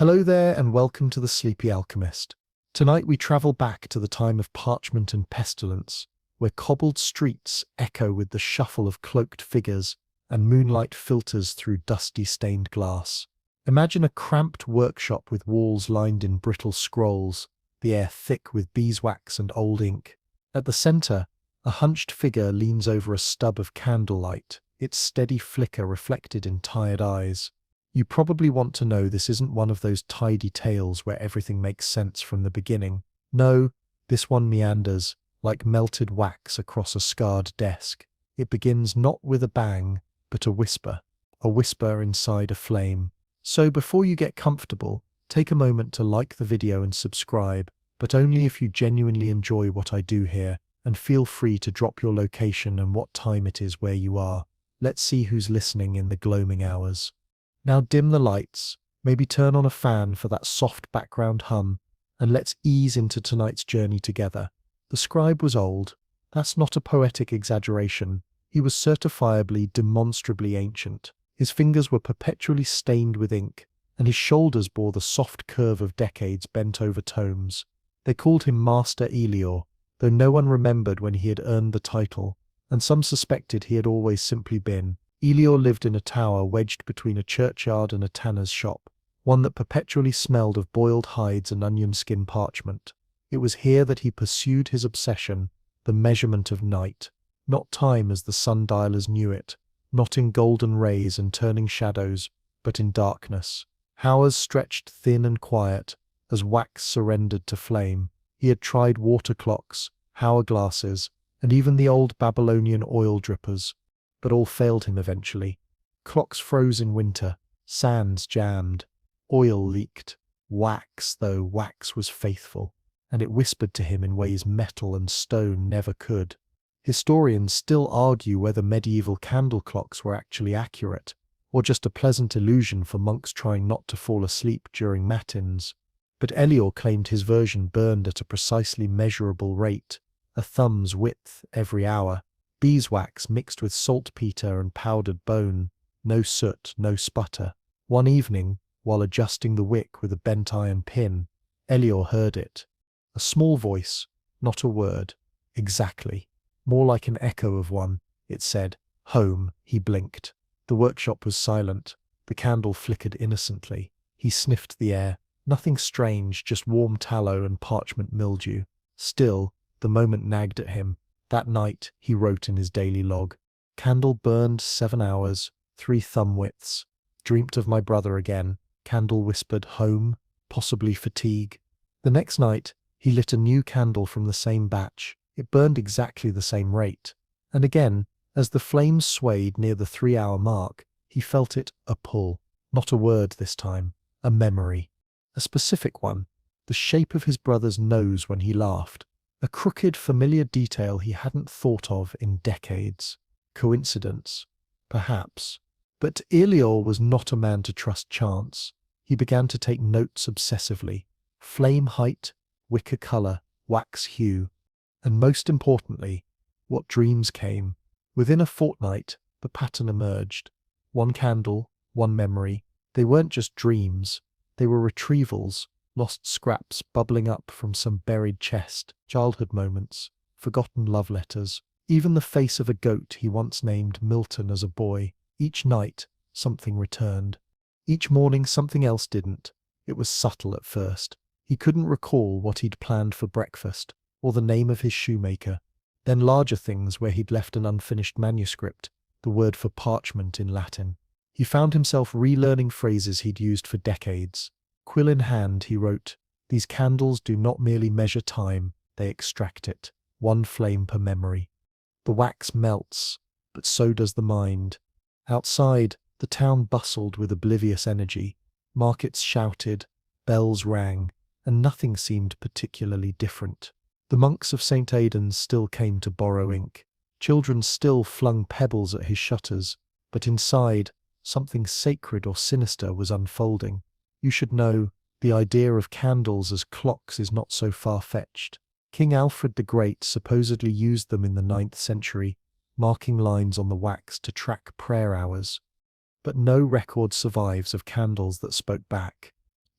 Hello there and welcome to the Sleepy Alchemist. Tonight we travel back to the time of parchment and pestilence, where cobbled streets echo with the shuffle of cloaked figures and moonlight filters through dusty stained glass. Imagine a cramped workshop with walls lined in brittle scrolls, the air thick with beeswax and old ink. At the center, a hunched figure leans over a stub of candlelight, its steady flicker reflected in tired eyes. You probably want to know this isn't one of those tidy tales where everything makes sense from the beginning. No, this one meanders, like melted wax across a scarred desk. It begins not with a bang, but a whisper inside a flame. So before you get comfortable, take a moment to like the video and subscribe, but only if you genuinely enjoy what I do here, and feel free to drop your location and what time it is where you are. Let's see who's listening in the gloaming hours. Now dim the lights, maybe turn on a fan for that soft background hum, and let's ease into tonight's journey together. The scribe was old. That's not a poetic exaggeration. He was certifiably, demonstrably ancient. His fingers were perpetually stained with ink, and his shoulders bore the soft curve of decades bent over tomes. They called him Master Elior, though no one remembered when he had earned the title, and some suspected he had always simply been. Elior lived in a tower wedged between a churchyard and a tanner's shop, one that perpetually smelled of boiled hides and onion skin parchment. It was here that he pursued his obsession, the measurement of night, not time as the sundialers knew it, not in golden rays and turning shadows, but in darkness. Hours stretched thin and quiet, as wax surrendered to flame. He had tried water clocks, hourglasses, and even the old Babylonian oil drippers, but all failed him eventually. Clocks froze in winter, sands jammed, oil leaked. Wax was faithful, and it whispered to him in ways metal and stone never could. Historians still argue whether medieval candle clocks were actually accurate, or just a pleasant illusion for monks trying not to fall asleep during matins. But Elior claimed his version burned at a precisely measurable rate, a thumb's width every hour. Beeswax mixed with saltpeter and powdered bone, no soot, no sputter. One evening, while adjusting the wick with a bent iron pin, Elior heard it. A small voice, not a word. Exactly. More like an echo of one, it said. Home, he blinked. The workshop was silent. The candle flickered innocently. He sniffed the air. Nothing strange, just warm tallow and parchment mildew. Still, the moment nagged at him. That night, he wrote in his daily log, candle burned 7 hours, 3 thumb widths. Dreamt of my brother again. Candle whispered home, possibly fatigue. The next night, he lit a new candle from the same batch. It burned exactly the same rate. And again, as the flames swayed near the 3-hour mark, he felt it a pull. Not a word this time, a memory. A specific one, the shape of his brother's nose when he laughed. A crooked, familiar detail he hadn't thought of in decades. Coincidence? Perhaps. But Elior was not a man to trust chance. He began to take notes obsessively. Flame height, wicker color, wax hue. And most importantly, what dreams came. Within a fortnight, the pattern emerged. One candle, one memory. They weren't just dreams. They were retrievals. Lost scraps bubbling up from some buried chest, childhood moments, forgotten love letters, even the face of a goat he once named Milton as a boy. Each night, something returned. Each morning, something else didn't. It was subtle at first. He couldn't recall what he'd planned for breakfast, or the name of his shoemaker. Then larger things where he'd left an unfinished manuscript, the word for parchment in Latin. He found himself relearning phrases he'd used for decades. Quill in hand, he wrote, "These candles do not merely measure time, they extract it, 1 flame per memory. The wax melts, but so does the mind." Outside, the town bustled with oblivious energy. Markets shouted, bells rang, and nothing seemed particularly different. The monks of St. Aidan's still came to borrow ink. Children still flung pebbles at his shutters, but inside, something sacred or sinister was unfolding. You should know, the idea of candles as clocks is not so far-fetched. King Alfred the Great supposedly used them in the 9th century, marking lines on the wax to track prayer hours. But no record survives of candles that spoke back.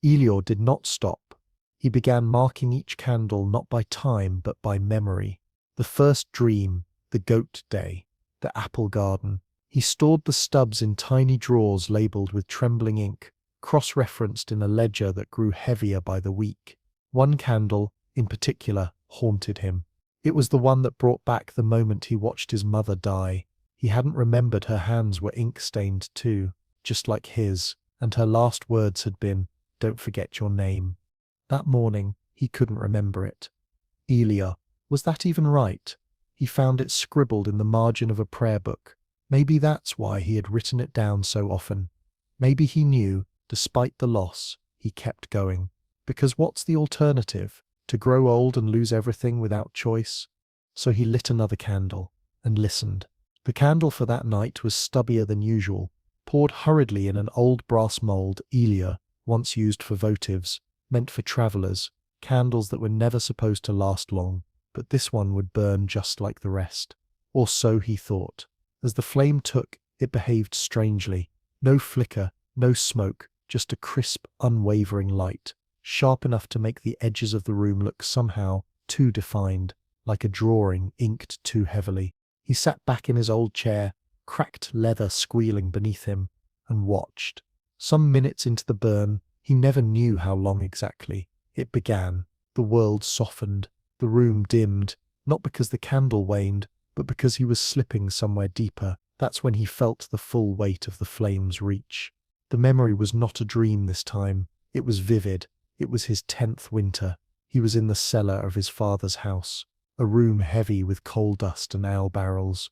Elior did not stop. He began marking each candle not by time but by memory. The first dream, the goat day, the apple garden. He stored the stubs in tiny drawers labelled with trembling ink, cross-referenced in a ledger that grew heavier by the week. One candle, in particular, haunted him. It was the one that brought back the moment he watched his mother die. He hadn't remembered her hands were ink-stained too, just like his, and her last words had been, "Don't forget your name." That morning, he couldn't remember it. Elia, was that even right? He found it scribbled in the margin of a prayer book. Maybe that's why he had written it down so often. Maybe he knew, despite the loss, he kept going. Because what's the alternative? To grow old and lose everything without choice? So he lit another candle and listened. The candle for that night was stubbier than usual, poured hurriedly in an old brass mould Elia, once used for votives, meant for travellers, candles that were never supposed to last long, but this one would burn just like the rest. Or so he thought. As the flame took, it behaved strangely. No flicker, no smoke, just a crisp, unwavering light, sharp enough to make the edges of the room look somehow too defined, like a drawing inked too heavily. He sat back in his old chair, cracked leather squealing beneath him, and watched. Some minutes into the burn, he never knew how long exactly, it began. The world softened, the room dimmed, not because the candle waned, but because he was slipping somewhere deeper. That's when he felt the full weight of the flame's reach. The memory was not a dream this time. It was vivid. It was his 10th winter. He was in the cellar of his father's house, a room heavy with coal dust and ale barrels.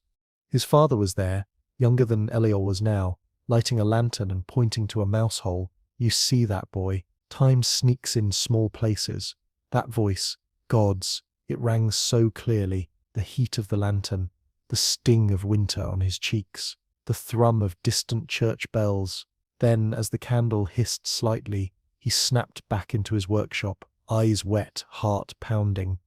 His father was there, younger than Elior was now, lighting a lantern and pointing to a mouse hole. "You see that, boy? Time sneaks in small places." That voice, God's, it rang so clearly, the heat of the lantern, the sting of winter on his cheeks, the thrum of distant church bells. Then, as the candle hissed slightly, he snapped back into his workshop, eyes wet, heart pounding.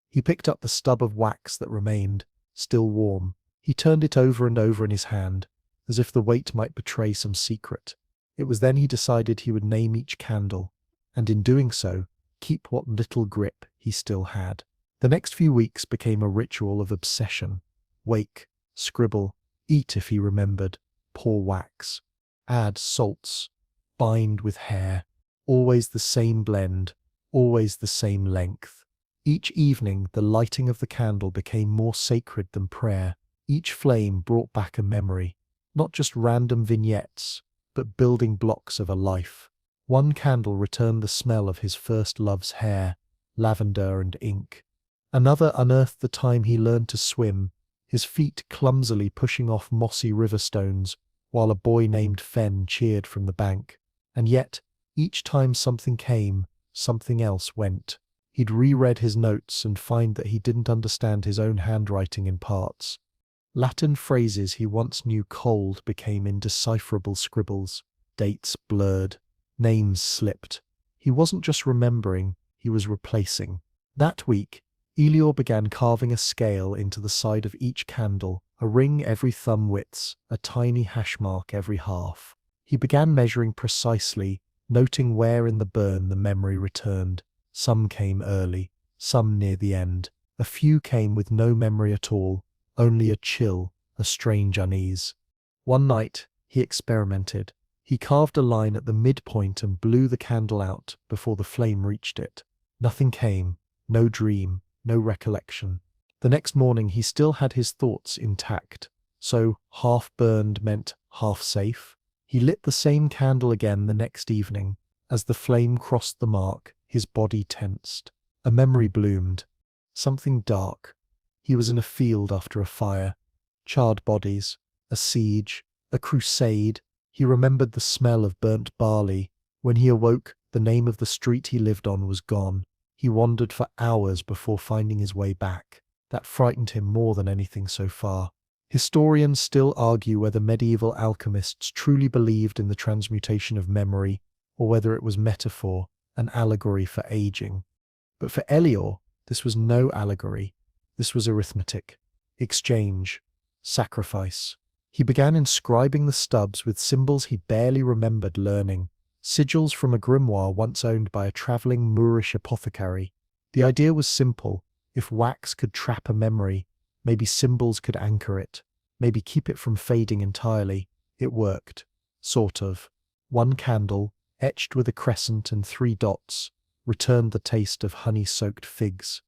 He picked up the stub of wax that remained, still warm. He turned it over and over in his hand, as if the weight might betray some secret. It was then he decided he would name each candle, and in doing so, keep what little grip he still had. The next few weeks became a ritual of obsession. Wake, scribble, eat if he remembered, pour wax, add salts, bind with hair, always the same blend, always the same length. Each evening the lighting of the candle became more sacred than prayer. Each flame brought back a memory, not just random vignettes, but building blocks of a life. One candle returned the smell of his first love's hair, lavender and ink. Another unearthed the time he learned to swim, his feet clumsily pushing off mossy river stones, while a boy named Fen cheered from the bank. And yet, each time something came, something else went. He'd reread his notes and find that he didn't understand his own handwriting in parts. Latin phrases he once knew cold became indecipherable scribbles, dates blurred, names slipped. He wasn't just remembering, he was replacing. That week, Elior began carving a scale into the side of each candle, a ring every thumb widths, a tiny hash mark every half. He began measuring precisely, noting where in the burn the memory returned. Some came early, some near the end. A few came with no memory at all, only a chill, a strange unease. One night, he experimented. He carved a line at the midpoint and blew the candle out before the flame reached it. Nothing came, no dream, no recollection. The next morning he still had his thoughts intact, so half burned meant half safe. He lit the same candle again the next evening. As the flame crossed the mark, his body tensed. A memory bloomed. Something dark. He was in a field after a fire. Charred bodies. A siege. A crusade. He remembered the smell of burnt barley. When he awoke, the name of the street he lived on was gone. He wandered for hours before finding his way back. That frightened him more than anything so far. Historians still argue whether medieval alchemists truly believed in the transmutation of memory, or whether it was metaphor, an allegory for aging. But for Elior, this was no allegory. This was arithmetic, exchange, sacrifice. He began inscribing the stubs with symbols he barely remembered learning, sigils from a grimoire once owned by a travelling Moorish apothecary. The idea was simple. If wax could trap a memory, maybe symbols could anchor it, maybe keep it from fading entirely. It worked. Sort of. One candle, etched with a crescent and 3 dots, returned the taste of honey-soaked figs.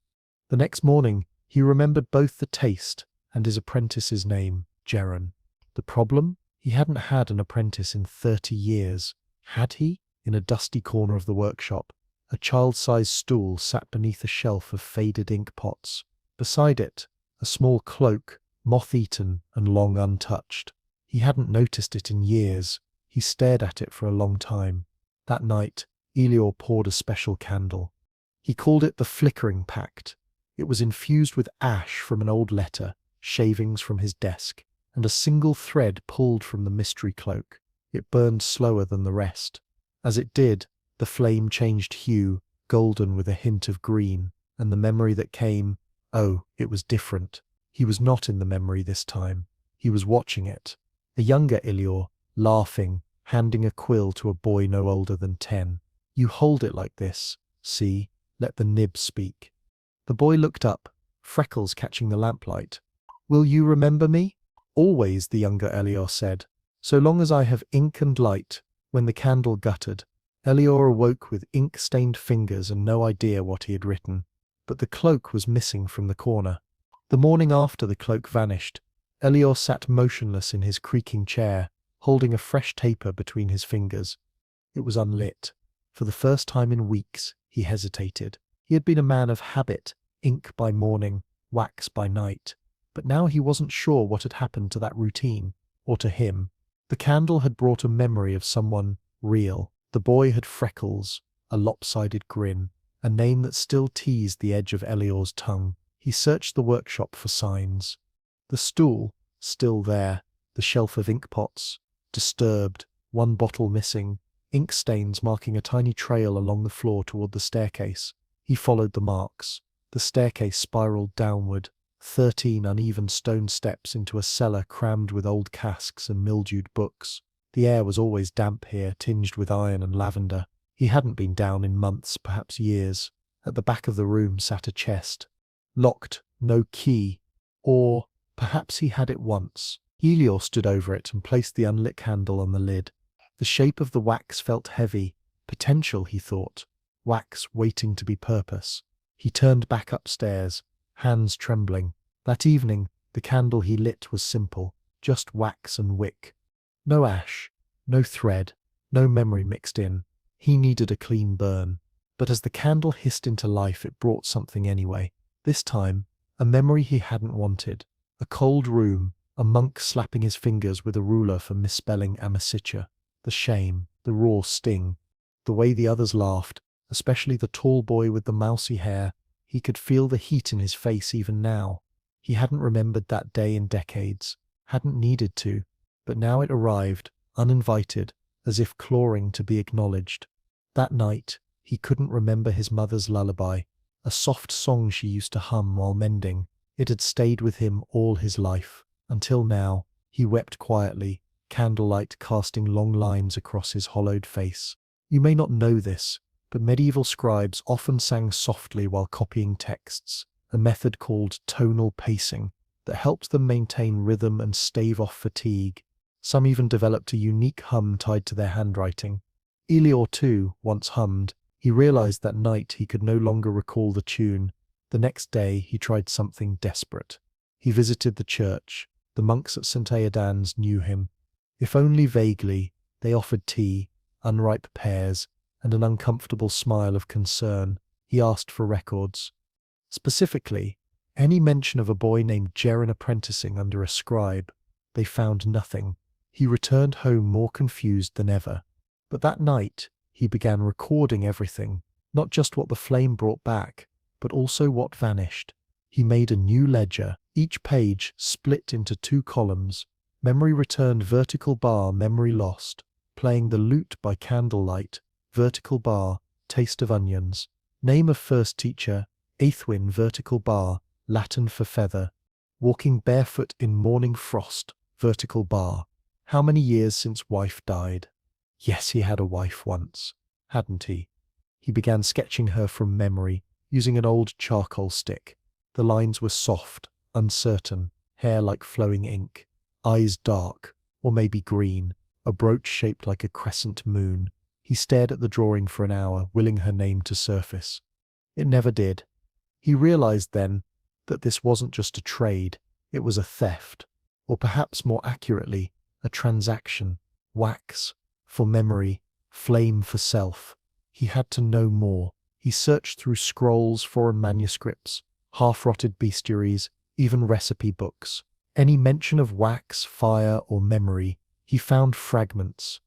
The next morning, he remembered both the taste and his apprentice's name, Geron. The problem? He hadn't had an apprentice in 30 years. Had he? In a dusty corner of the workshop, a child-sized stool sat beneath a shelf of faded ink pots. Beside it, a small cloak, moth-eaten and long untouched. He hadn't noticed it in years. He stared at it for a long time. That night, Elior poured a special candle. He called it the Flickering Pact. It was infused with ash from an old letter, shavings from his desk, and a single thread pulled from the mystery cloak. It burned slower than the rest. As it did, the flame changed hue, golden with a hint of green, and the memory that came, oh, it was different. He was not in the memory this time. He was watching it. A younger Elior, laughing, handing a quill to a boy no older than 10. You hold it like this, see, let the nib speak. The boy looked up, freckles catching the lamplight. Will you remember me? Always, the younger Elior said, so long as I have ink and light. When the candle guttered, Elior awoke with ink-stained fingers and no idea what he had written. But the cloak was missing from the corner. The morning after the cloak vanished, Elior sat motionless in his creaking chair, holding a fresh taper between his fingers. It was unlit. For the first time in weeks, he hesitated. He had been a man of habit, ink by morning, wax by night. But now he wasn't sure what had happened to that routine, or to him. The candle had brought a memory of someone real. The boy had freckles, a lopsided grin, a name that still teased the edge of Elior's tongue. He searched the workshop for signs. The stool, still there, the shelf of ink pots, disturbed, one bottle missing, ink stains marking a tiny trail along the floor toward the staircase. He followed the marks. The staircase spiraled downward, 13 uneven stone steps into a cellar crammed with old casks and mildewed books. The air was always damp here, tinged with iron and lavender. He hadn't been down in months, perhaps years. At the back of the room sat a chest. Locked, no key. Or perhaps he had it once. Elior stood over it and placed the unlit candle on the lid. The shape of the wax felt heavy. Potential, he thought. Wax waiting to be purpose. He turned back upstairs, hands trembling. That evening, the candle he lit was simple, just wax and wick. No ash, no thread, no memory mixed in. He needed a clean burn. But as the candle hissed into life, it brought something anyway. This time, a memory he hadn't wanted. A cold room, a monk slapping his fingers with a ruler for misspelling amicitia. The shame, the raw sting. The way the others laughed, especially the tall boy with the mousy hair. He could feel the heat in his face even now. He hadn't remembered that day in decades, hadn't needed to, but now it arrived, uninvited, as if clawing to be acknowledged. That night, he couldn't remember his mother's lullaby, a soft song she used to hum while mending. It had stayed with him all his life, until now. He wept quietly, candlelight casting long lines across his hollowed face. You may not know this, but medieval scribes often sang softly while copying texts, a method called tonal pacing that helped them maintain rhythm and stave off fatigue. Some even developed a unique hum tied to their handwriting. Elior, too, once hummed. He realized that night he could no longer recall the tune. The next day he tried something desperate. He visited the church. The monks at St. Aidan's knew him. If only vaguely, they offered tea, unripe pears, and an uncomfortable smile of concern. He asked for records. Specifically, any mention of a boy named Geron apprenticing under a scribe. They found nothing. He returned home more confused than ever. But that night, he began recording everything, not just what the flame brought back, but also what vanished. He made a new ledger, each page split into 2 columns. Memory returned, vertical bar, memory lost. Playing the lute by candlelight, vertical bar, taste of onions. Name of first teacher, Aethwin, vertical bar, Latin for feather. Walking barefoot in morning frost, vertical bar. How many years since wife died? Yes, he had a wife once, hadn't he? He began sketching her from memory, using an old charcoal stick. The lines were soft, uncertain, hair like flowing ink, eyes dark, or maybe green, a brooch shaped like a crescent moon. He stared at the drawing for an hour, willing her name to surface. It never did. He realized then that this wasn't just a trade, it was a theft, or perhaps more accurately, a transaction. Wax for memory, flame for self. He had to know more. He searched through scrolls, foreign manuscripts, half-rotted bestiaries, even recipe books. Any mention of wax, fire, or memory, he found fragments.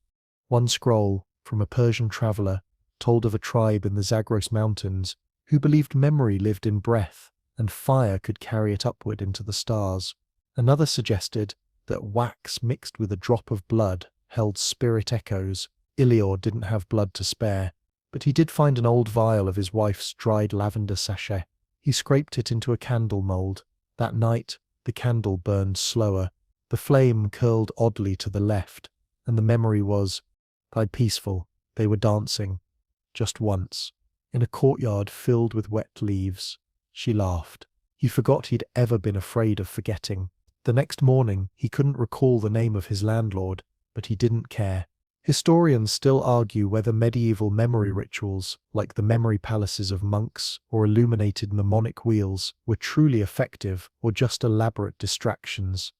One scroll, from a Persian traveler, told of a tribe in the Zagros Mountains who believed memory lived in breath and fire could carry it upward into the stars. Another suggested that wax mixed with a drop of blood held spirit echoes. Ilior didn't have blood to spare, but he did find an old vial of his wife's dried lavender sachet. He scraped it into a candle mold. That night, the candle burned slower. The flame curled oddly to the left, and the memory was, died peaceful. They were dancing. Just once. In a courtyard filled with wet leaves. She laughed. He forgot he'd ever been afraid of forgetting. The next morning, he couldn't recall the name of his landlord, but he didn't care. Historians still argue whether medieval memory rituals, like the memory palaces of monks or illuminated mnemonic wheels, were truly effective or just elaborate distractions.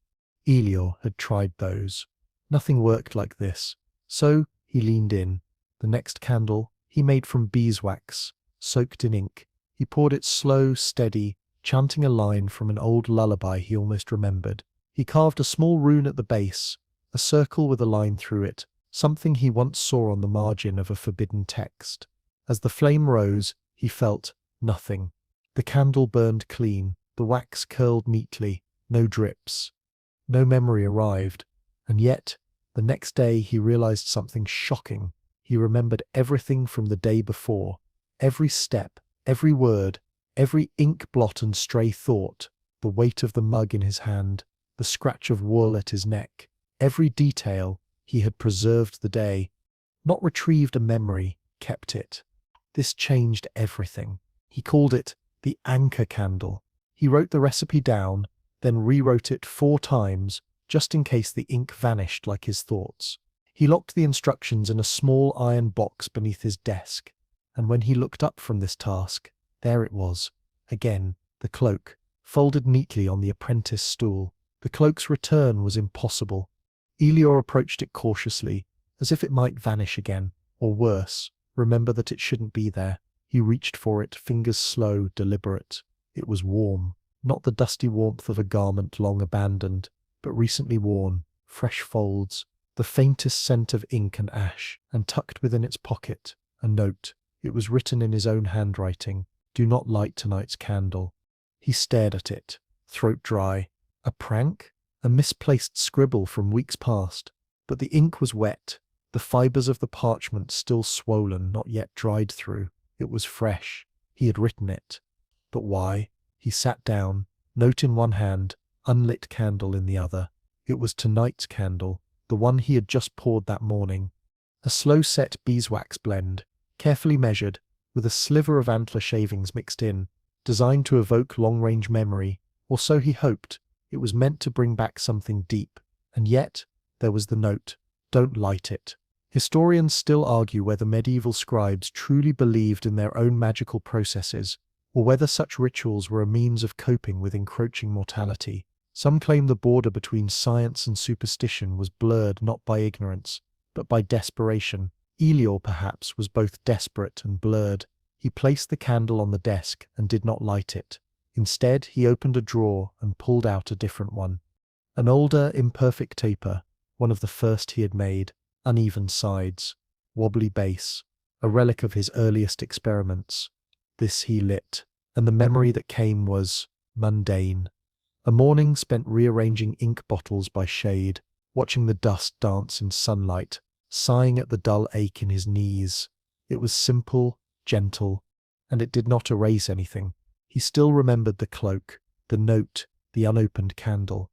Ilior had tried those. Nothing worked like this. So he leaned in. The next candle he made from beeswax, soaked in ink. He poured it slow, steady, chanting a line from an old lullaby he almost remembered. He carved a small rune at the base, a circle with a line through it, something he once saw on the margin of a forbidden text. As the flame rose, he felt nothing. The candle burned clean, the wax curled neatly, no drips. No memory arrived, and yet, the next day he realized something shocking. He remembered everything from the day before, every step, every word, every ink blot and stray thought, the weight of the mug in his hand, the scratch of wool at his neck, every detail. He had preserved the day, not retrieved a memory, kept it. This changed everything. He called it the anchor candle. He wrote the recipe down, then rewrote it 4 times, just in case the ink vanished like his thoughts. He locked the instructions in a small iron box beneath his desk, and when he looked up from this task, there it was, again, the cloak, folded neatly on the apprentice stool. The cloak's return was impossible. Ilior approached it cautiously, as if it might vanish again, or worse, remember that it shouldn't be there. He reached for it, fingers slow, deliberate. It was warm, not the dusty warmth of a garment long abandoned, but recently worn, fresh folds, the faintest scent of ink and ash, and tucked within its pocket, a note. It was written in his own handwriting, "Do not light tonight's candle." He stared at it, throat dry. A prank? A misplaced scribble from weeks past. But the ink was wet, the fibers of the parchment still swollen, not yet dried through. It was fresh. He had written it. But why? He sat down, note in one hand, unlit candle in the other. It was tonight's candle, the one he had just poured that morning. A slow-set beeswax blend, carefully measured, with a sliver of antler shavings mixed in, designed to evoke long-range memory, or so he hoped. It was meant to bring back something deep, and yet there was the note, "Don't light it." Historians still argue whether medieval scribes truly believed in their own magical processes, or whether such rituals were a means of coping with encroaching mortality. Some claim the border between science and superstition was blurred not by ignorance, but by desperation. Ilior, perhaps, was both desperate and blurred. He placed the candle on the desk and did not light it. Instead, he opened a drawer and pulled out a different one. An older, imperfect taper, one of the first he had made, uneven sides, wobbly base, a relic of his earliest experiments. This he lit, and the memory that came was mundane. A morning spent rearranging ink bottles by shade, watching the dust dance in sunlight, sighing at the dull ache in his knees. It was simple, gentle, and it did not erase anything. He still remembered the cloak, the note, the unopened candle.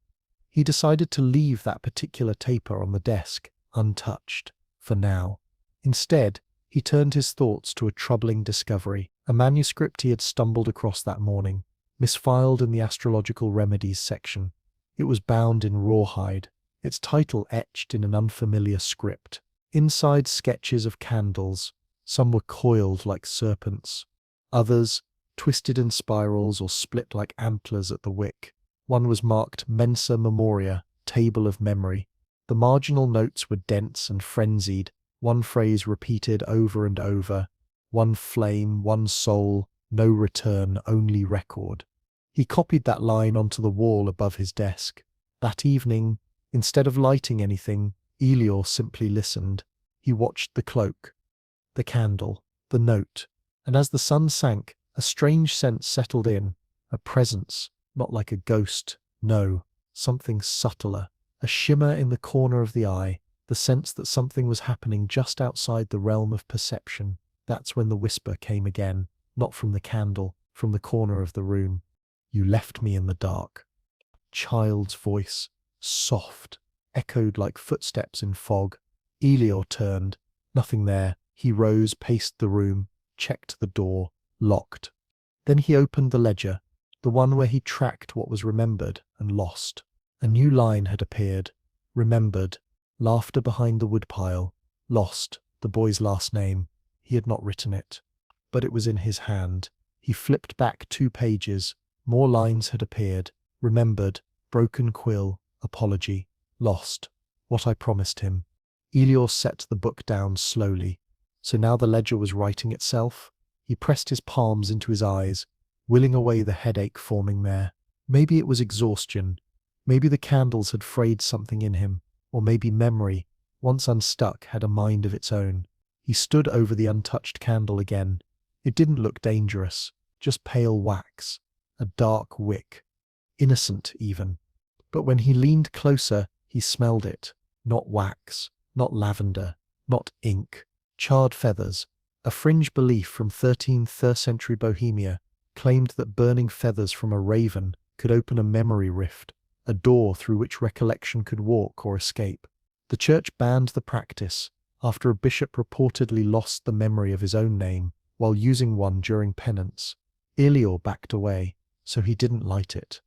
He decided to leave that particular taper on the desk, untouched. for now. Instead, he turned his thoughts to a troubling discovery, a manuscript he had stumbled across that morning, misfiled in the astrological remedies section. It was bound in rawhide, its title etched in an unfamiliar script. Inside sketches of candles, some were coiled like serpents, others twisted in spirals or split like antlers at the wick. One was marked Mensa Memoria, Table of Memory. The marginal notes were dense and frenzied, one phrase repeated over and over: one flame, one soul, no return, only record. He copied that line onto the wall above his desk. That evening, instead of lighting anything, Elior simply listened. He watched the cloak, the candle, the note, and as the sun sank, a strange sense settled in, a presence, not like a ghost, no, something subtler, a shimmer in the corner of the eye, the sense that something was happening just outside the realm of perception. That's when the whisper came again, not from the candle, from the corner of the room. "You left me in the dark." Child's voice, soft, echoed like footsteps in fog. Elior turned. Nothing there. He rose, paced the room, checked the door, locked. Then he opened the ledger, the one where he tracked what was remembered and lost. A new line had appeared. Remembered. Laughter behind the woodpile. Lost. The boy's last name. He had not written it. But it was in his hand. He flipped back 2 pages. More lines had appeared. Remembered. Broken quill. Apology. Lost. What I promised him. Elior set the book down slowly. So now the ledger was writing itself? He pressed his palms into his eyes, willing away the headache forming there. Maybe it was exhaustion. Maybe the candles had frayed something in him. Or maybe memory, once unstuck, had a mind of its own. He stood over the untouched candle again. It didn't look dangerous, just pale wax, a dark wick. Innocent, even. But when he leaned closer, he smelled it. Not wax, not lavender, not ink. Charred feathers. A fringe belief from 13th century Bohemia claimed that burning feathers from a raven could open a memory rift, a door through which recollection could walk or escape. The church banned the practice after a bishop reportedly lost the memory of his own name while using one during penance. Elior backed away, so he didn't light it.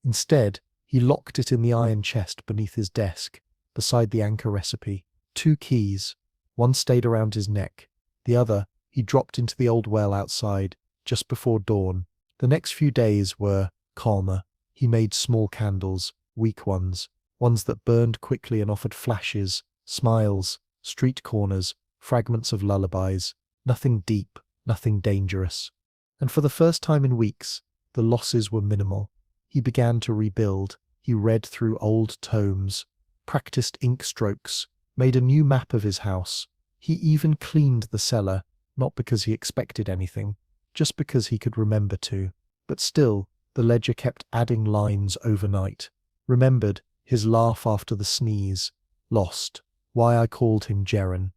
Instead, he locked it in the iron chest beneath his desk, beside the anchor recipe. 2 keys. One stayed around his neck. The other he dropped into the old well outside, just before dawn. The next few days were calmer. He made small candles, weak ones that burned quickly and offered flashes, smiles, street corners, fragments of lullabies. Nothing deep, nothing dangerous. And for the first time in weeks, the losses were minimal. He began to rebuild. He read through old tomes, practiced ink strokes, made a new map of his house. He even cleaned the cellar, not because he expected anything, just because he could remember to. But still, the ledger kept adding lines overnight. Remembered, his laugh after the sneeze. Lost, why I called him Jeren.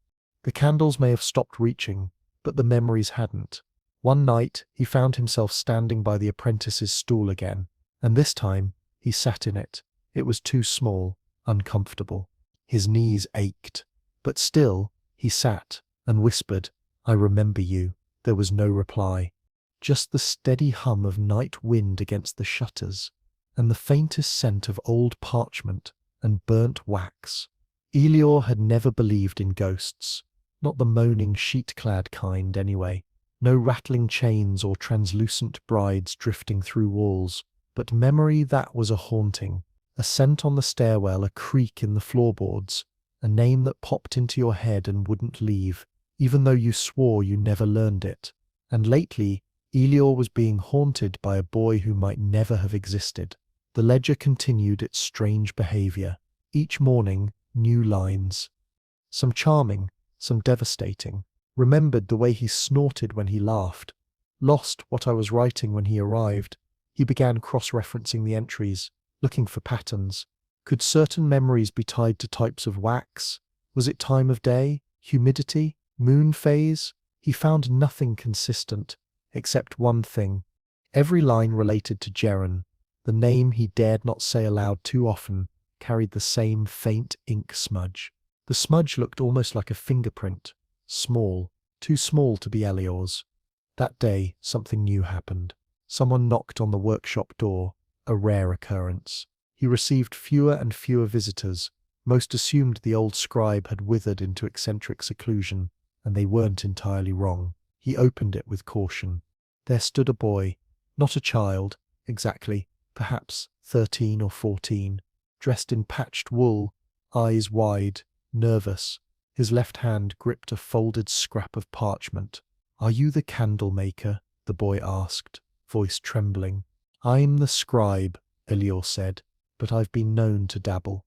The candles may have stopped reaching, but the memories hadn't. One night, he found himself standing by the apprentice's stool again, and this time, he sat in it. It was too small, uncomfortable. His knees ached, but still, he sat and whispered, "I remember you." There was no reply. Just the steady hum of night wind against the shutters, and the faintest scent of old parchment and burnt wax. Elior had never believed in ghosts, not the moaning sheet-clad kind anyway. No rattling chains or translucent brides drifting through walls, but memory that was a haunting. A scent on the stairwell, a creak in the floorboards, a name that popped into your head and wouldn't leave, even though you swore you never learned it. And lately, Elior was being haunted by a boy who might never have existed. The ledger continued its strange behavior. Each morning, new lines. Some charming, some devastating. Remembered the way he snorted when he laughed. Lost what I was writing when he arrived. He began cross-referencing the entries, looking for patterns. Could certain memories be tied to types of wax? Was it time of day, humidity, moon phase? He found nothing consistent, except one thing. Every line related to Jeren. The name he dared not say aloud too often carried the same faint ink smudge. The smudge looked almost like a fingerprint, small, too small to be Elior's. That day, something new happened. Someone knocked on the workshop door, a rare occurrence. He received fewer and fewer visitors. Most assumed the old scribe had withered into eccentric seclusion, and they weren't entirely wrong. He opened it with caution. There stood a boy, not a child, exactly, perhaps 13 or 14, dressed in patched wool, eyes wide, nervous. His left hand gripped a folded scrap of parchment. "Are you the candle maker?" the boy asked, voice trembling. "I'm the scribe," Elior said, "but I've been known to dabble."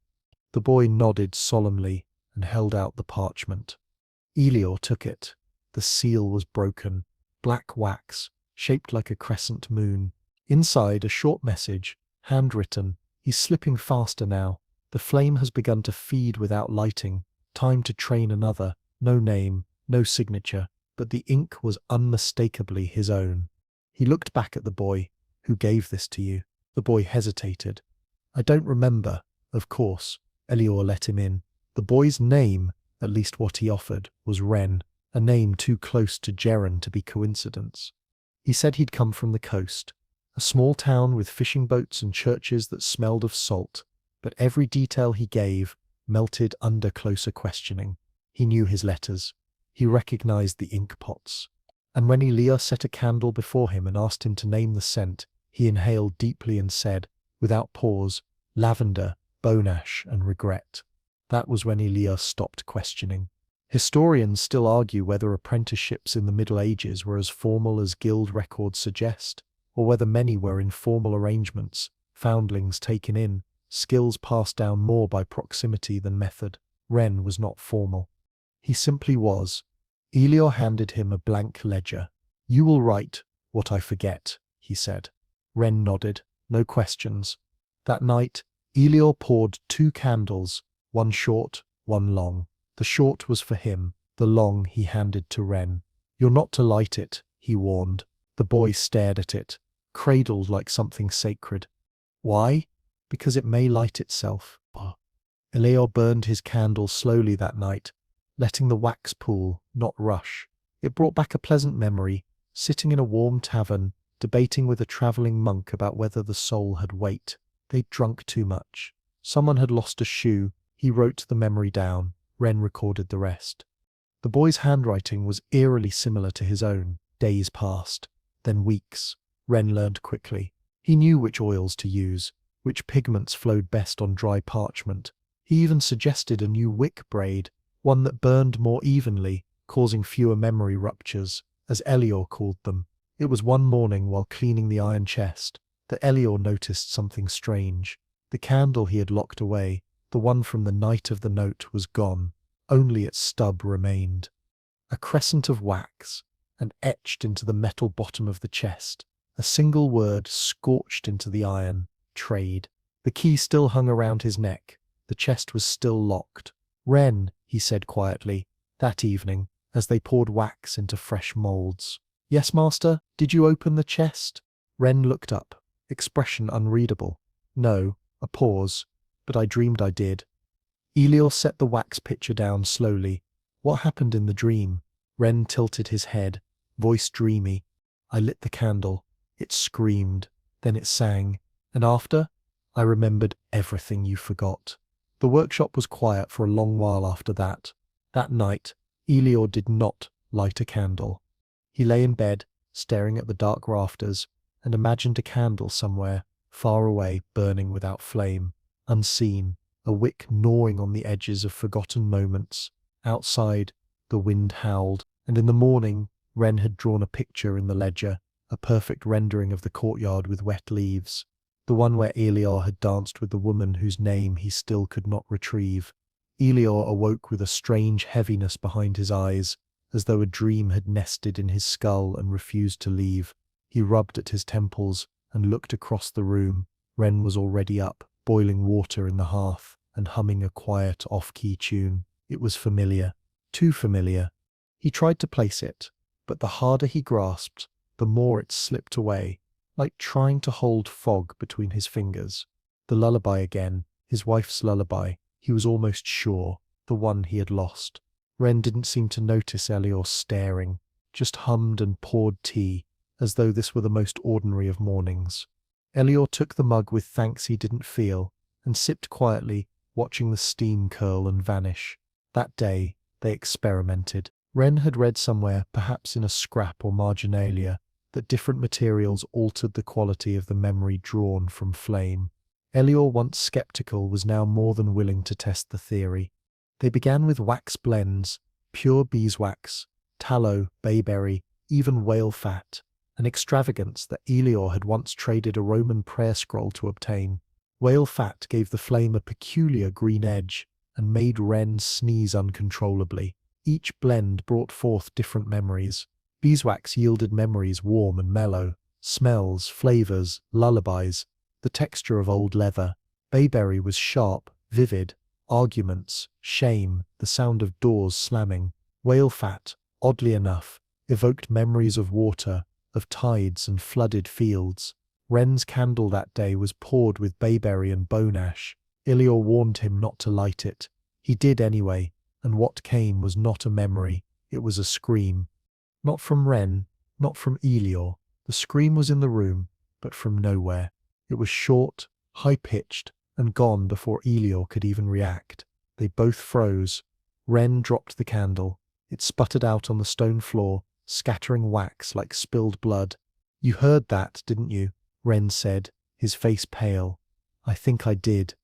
The boy nodded solemnly and held out the parchment. Elior took it. The seal was broken, black wax, shaped like a crescent moon. Inside, a short message, handwritten. "He's slipping faster now. The flame has begun to feed without lighting. Time to train another." No name, no signature, but the ink was unmistakably his own. He looked back at the boy. "Who gave this to you?" The boy hesitated. "I don't remember, of course." Elior let him in. The boy's name, at least what he offered, was Wren, a name too close to Jeren to be coincidence. He said he'd come from the coast, a small town with fishing boats and churches that smelled of salt, but every detail he gave melted under closer questioning. He knew his letters. He recognized the ink pots. And when Elior set a candle before him and asked him to name the scent, he inhaled deeply and said, without pause, "Lavender, bone ash, and regret." That was when Elior stopped questioning. Historians still argue whether apprenticeships in the Middle Ages were as formal as guild records suggest, or whether many were informal arrangements, foundlings taken in, skills passed down more by proximity than method. Wren was not formal. He simply was. Elior handed him a blank ledger. "You will write what I forget," he said. Wren nodded. No questions. That night, Elior poured 2 candles, one short, one long. The short was for him, the long he handed to Wren. "You're not to light it," he warned. The boy stared at it, cradled like something sacred. "Why?" "Because it may light itself." Elior burned his candle slowly that night, letting the wax pool, not rush. It brought back a pleasant memory, sitting in a warm tavern, debating with a travelling monk about whether the soul had weight. They'd drunk too much. Someone had lost a shoe. He wrote the memory down. Wren recorded the rest. The boy's handwriting was eerily similar to his own. Days passed, then weeks. Wren learned quickly. He knew which oils to use, which pigments flowed best on dry parchment. He even suggested a new wick braid, one that burned more evenly, causing fewer memory ruptures, as Elior called them. It was one morning while cleaning the iron chest that Elior noticed something strange. The candle he had locked away, the one from the night of the note, was gone. Only its stub remained. A crescent of wax, and etched into the metal bottom of the chest, a single word scorched into the iron: trade. The key still hung around his neck. The chest was still locked. "Wren," he said quietly, that evening, as they poured wax into fresh moulds. "Yes, master? Did you open the chest?" Wren looked up, expression unreadable. "No," a pause, "but I dreamed I did." Elior set the wax pitcher down slowly. "What happened in the dream?" Wren tilted his head, voice dreamy. "I lit the candle. It screamed. Then it sang. And after? I remembered everything you forgot." The workshop was quiet for a long while after that. That night, Elior did not light a candle. He lay in bed, staring at the dark rafters, and imagined a candle somewhere, far away, burning without flame, unseen, a wick gnawing on the edges of forgotten moments. Outside, the wind howled, and in the morning, Wren had drawn a picture in the ledger, a perfect rendering of the courtyard with wet leaves, the one where Elior had danced with the woman whose name he still could not retrieve. Elior awoke with a strange heaviness behind his eyes, as though a dream had nested in his skull and refused to leave. He rubbed at his temples and looked across the room. Wren was already up, boiling water in the hearth, and humming a quiet off-key tune. It was familiar, too familiar. He tried to place it, but the harder he grasped, the more it slipped away, like trying to hold fog between his fingers. The lullaby again, his wife's lullaby. He was almost sure. the one he had lost. Ren didn't seem to notice Elior staring, just hummed and poured tea, as though this were the most ordinary of mornings. Elior took the mug with thanks he didn't feel, and sipped quietly, watching the steam curl and vanish. That day, they experimented. Ren had read somewhere, perhaps in a scrap or marginalia, that different materials altered the quality of the memory drawn from flame. Elior, once skeptical, was now more than willing to test the theory. They began with wax blends, pure beeswax, tallow, bayberry, even whale fat, an extravagance that Elior had once traded a Roman prayer scroll to obtain. Whale fat gave the flame a peculiar green edge and made Ren sneeze uncontrollably. Each blend brought forth different memories. Beeswax yielded memories warm and mellow, smells, flavors, lullabies, the texture of old leather. Bayberry was sharp, vivid, arguments, shame, the sound of doors slamming. Whale fat, oddly enough, evoked memories of water, of tides and flooded fields. Ren's candle that day was poured with bayberry and bone ash. Elior warned him not to light it. He did anyway, and what came was not a memory, it was a scream. Not from Ren, not from Elior. The scream was in the room, but from nowhere. It was short, high-pitched, and gone before Elior could even react. They both froze. Ren dropped the candle. It sputtered out on the stone floor, scattering wax like spilled blood. "You heard that, didn't you?" Ren said, his face pale. "I think I did."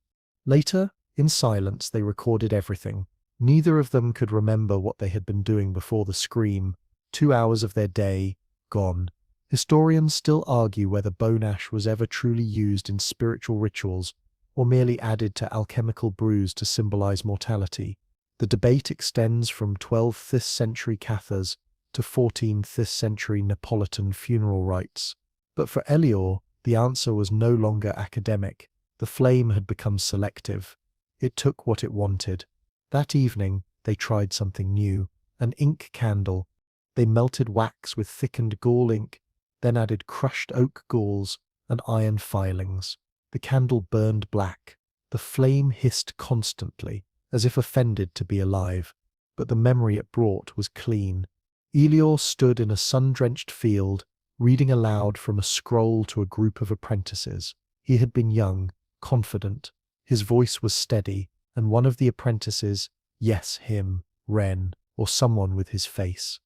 Later, in silence, they recorded everything. Neither of them could remember what they had been doing before the scream. 2 hours of their day, gone. Historians still argue whether bone ash was ever truly used in spiritual rituals or merely added to alchemical brews to symbolize mortality. The debate extends from 12th century Cathars to 14th century Neapolitan funeral rites. But for Elior, the answer was no longer academic. The flame had become selective. It took what it wanted. That evening, they tried something new, an ink candle. They melted wax with thickened gall ink, then added crushed oak galls and iron filings. The candle burned black. The flame hissed constantly, as if offended to be alive, but the memory it brought was clean. Elior stood in a sun-drenched field, reading aloud from a scroll to a group of apprentices. He had been young, confident. His voice was steady, and one of the apprentices, yes, him, Ren, or someone with his face.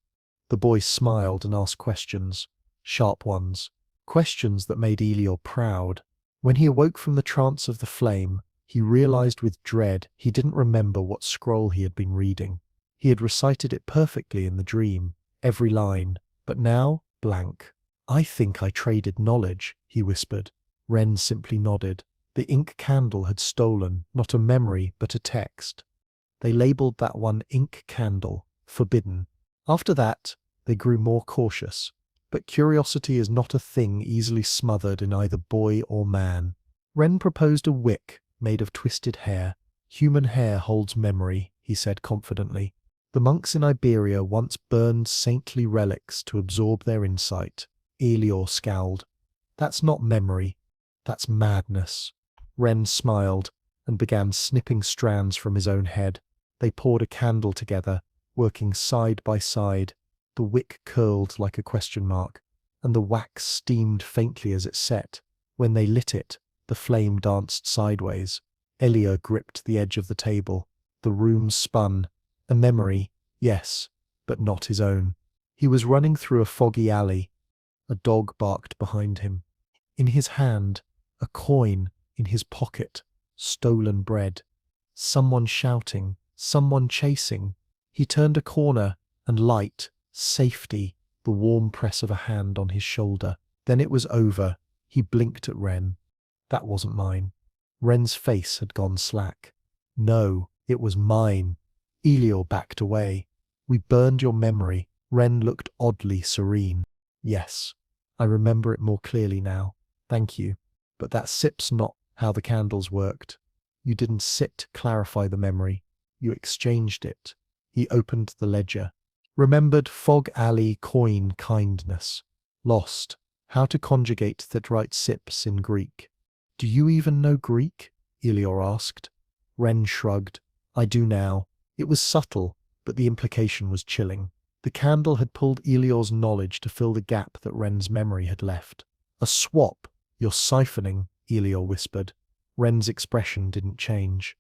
The boy smiled and asked questions, sharp ones, questions that made Elior proud. When he awoke from the trance of the flame, he realized with dread he didn't remember what scroll he had been reading. He had recited it perfectly in the dream, every line, but now, blank. "I think I traded knowledge," he whispered. Ren simply nodded. The ink candle had stolen, not a memory, but a text. They labeled that one ink candle, forbidden. After that, they grew more cautious. But curiosity is not a thing easily smothered in either boy or man. Ren proposed a wick made of twisted hair. "Human hair holds memory," he said confidently. The monks in Iberia once burned saintly relics to absorb their insight. Elior scowled. "That's not memory. That's madness." Ren smiled and began snipping strands from his own head. They poured a candle together, working side by side. The wick curled like a question mark, and the wax steamed faintly as it set. When they lit it, the flame danced sideways. Elior gripped the edge of the table. The room spun. A memory, yes, but not his own. He was running through a foggy alley. A dog barked behind him. In his hand, a coin. In his pocket, stolen bread. Someone shouting, someone chasing. He turned a corner, and light, safety, the warm press of a hand on his shoulder. Then it was over. He blinked at Ren. "That wasn't mine." Ren's face had gone slack. "No, it was mine." Elior backed away. "We burned your memory." Ren looked oddly serene. "Yes, I remember it more clearly now. Thank you. But that sip's not how the candles worked. You didn't sit to clarify the memory. You exchanged it." He opened the ledger. "Remembered Fog Alley coin kindness. Lost. How to conjugate that right sips in Greek." "Do you even know Greek?" Elior asked. Ren shrugged. "I do now. It was subtle, but the implication was chilling. The candle had pulled Elior's knowledge to fill the gap that Ren's memory had left. A swap. You're siphoning, Elior whispered. Ren's expression didn't change.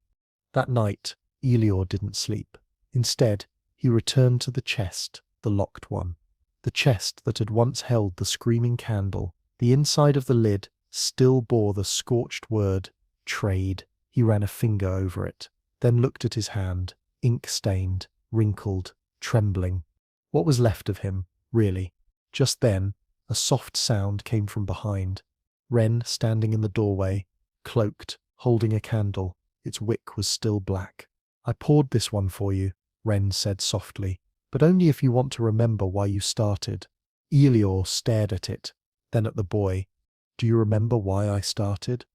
That night, Elior didn't sleep. Instead, he returned to the chest, the locked one. The chest that had once held the screaming candle. The inside of the lid still bore the scorched word, trade. He ran a finger over it, then looked at his hand, ink-stained, wrinkled, trembling. What was left of him, really? Just then, a soft sound came from behind. Ren, standing in the doorway, cloaked, holding a candle. Its wick was still black. I poured this one for you, Ren said softly, but only if you want to remember why you started. Elior stared at it, then at the boy. Do you remember why I started?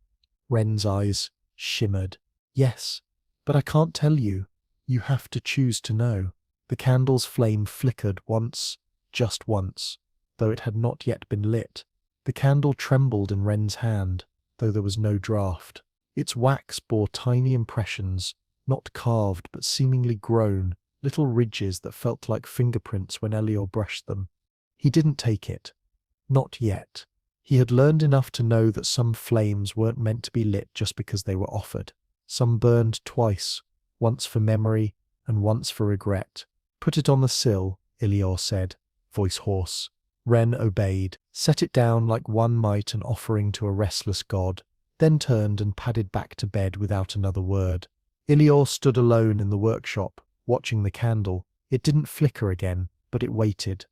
Ren's eyes shimmered. Yes, but I can't tell you. You have to choose to know. The candle's flame flickered once, just once, though it had not yet been lit. The candle trembled in Ren's hand, though there was no draught. Its wax bore tiny impressions, not carved but seemingly grown, little ridges that felt like fingerprints when Elior brushed them. He didn't take it. Not yet. He had learned enough to know that some flames weren't meant to be lit just because they were offered. Some burned twice, once for memory and once for regret. Put it on the sill, Elior said, voice hoarse. Ren obeyed, set it down like one might an offering to a restless god, then turned and padded back to bed without another word. Elior stood alone in the workshop, watching the candle. It didn't flicker again, but it waited.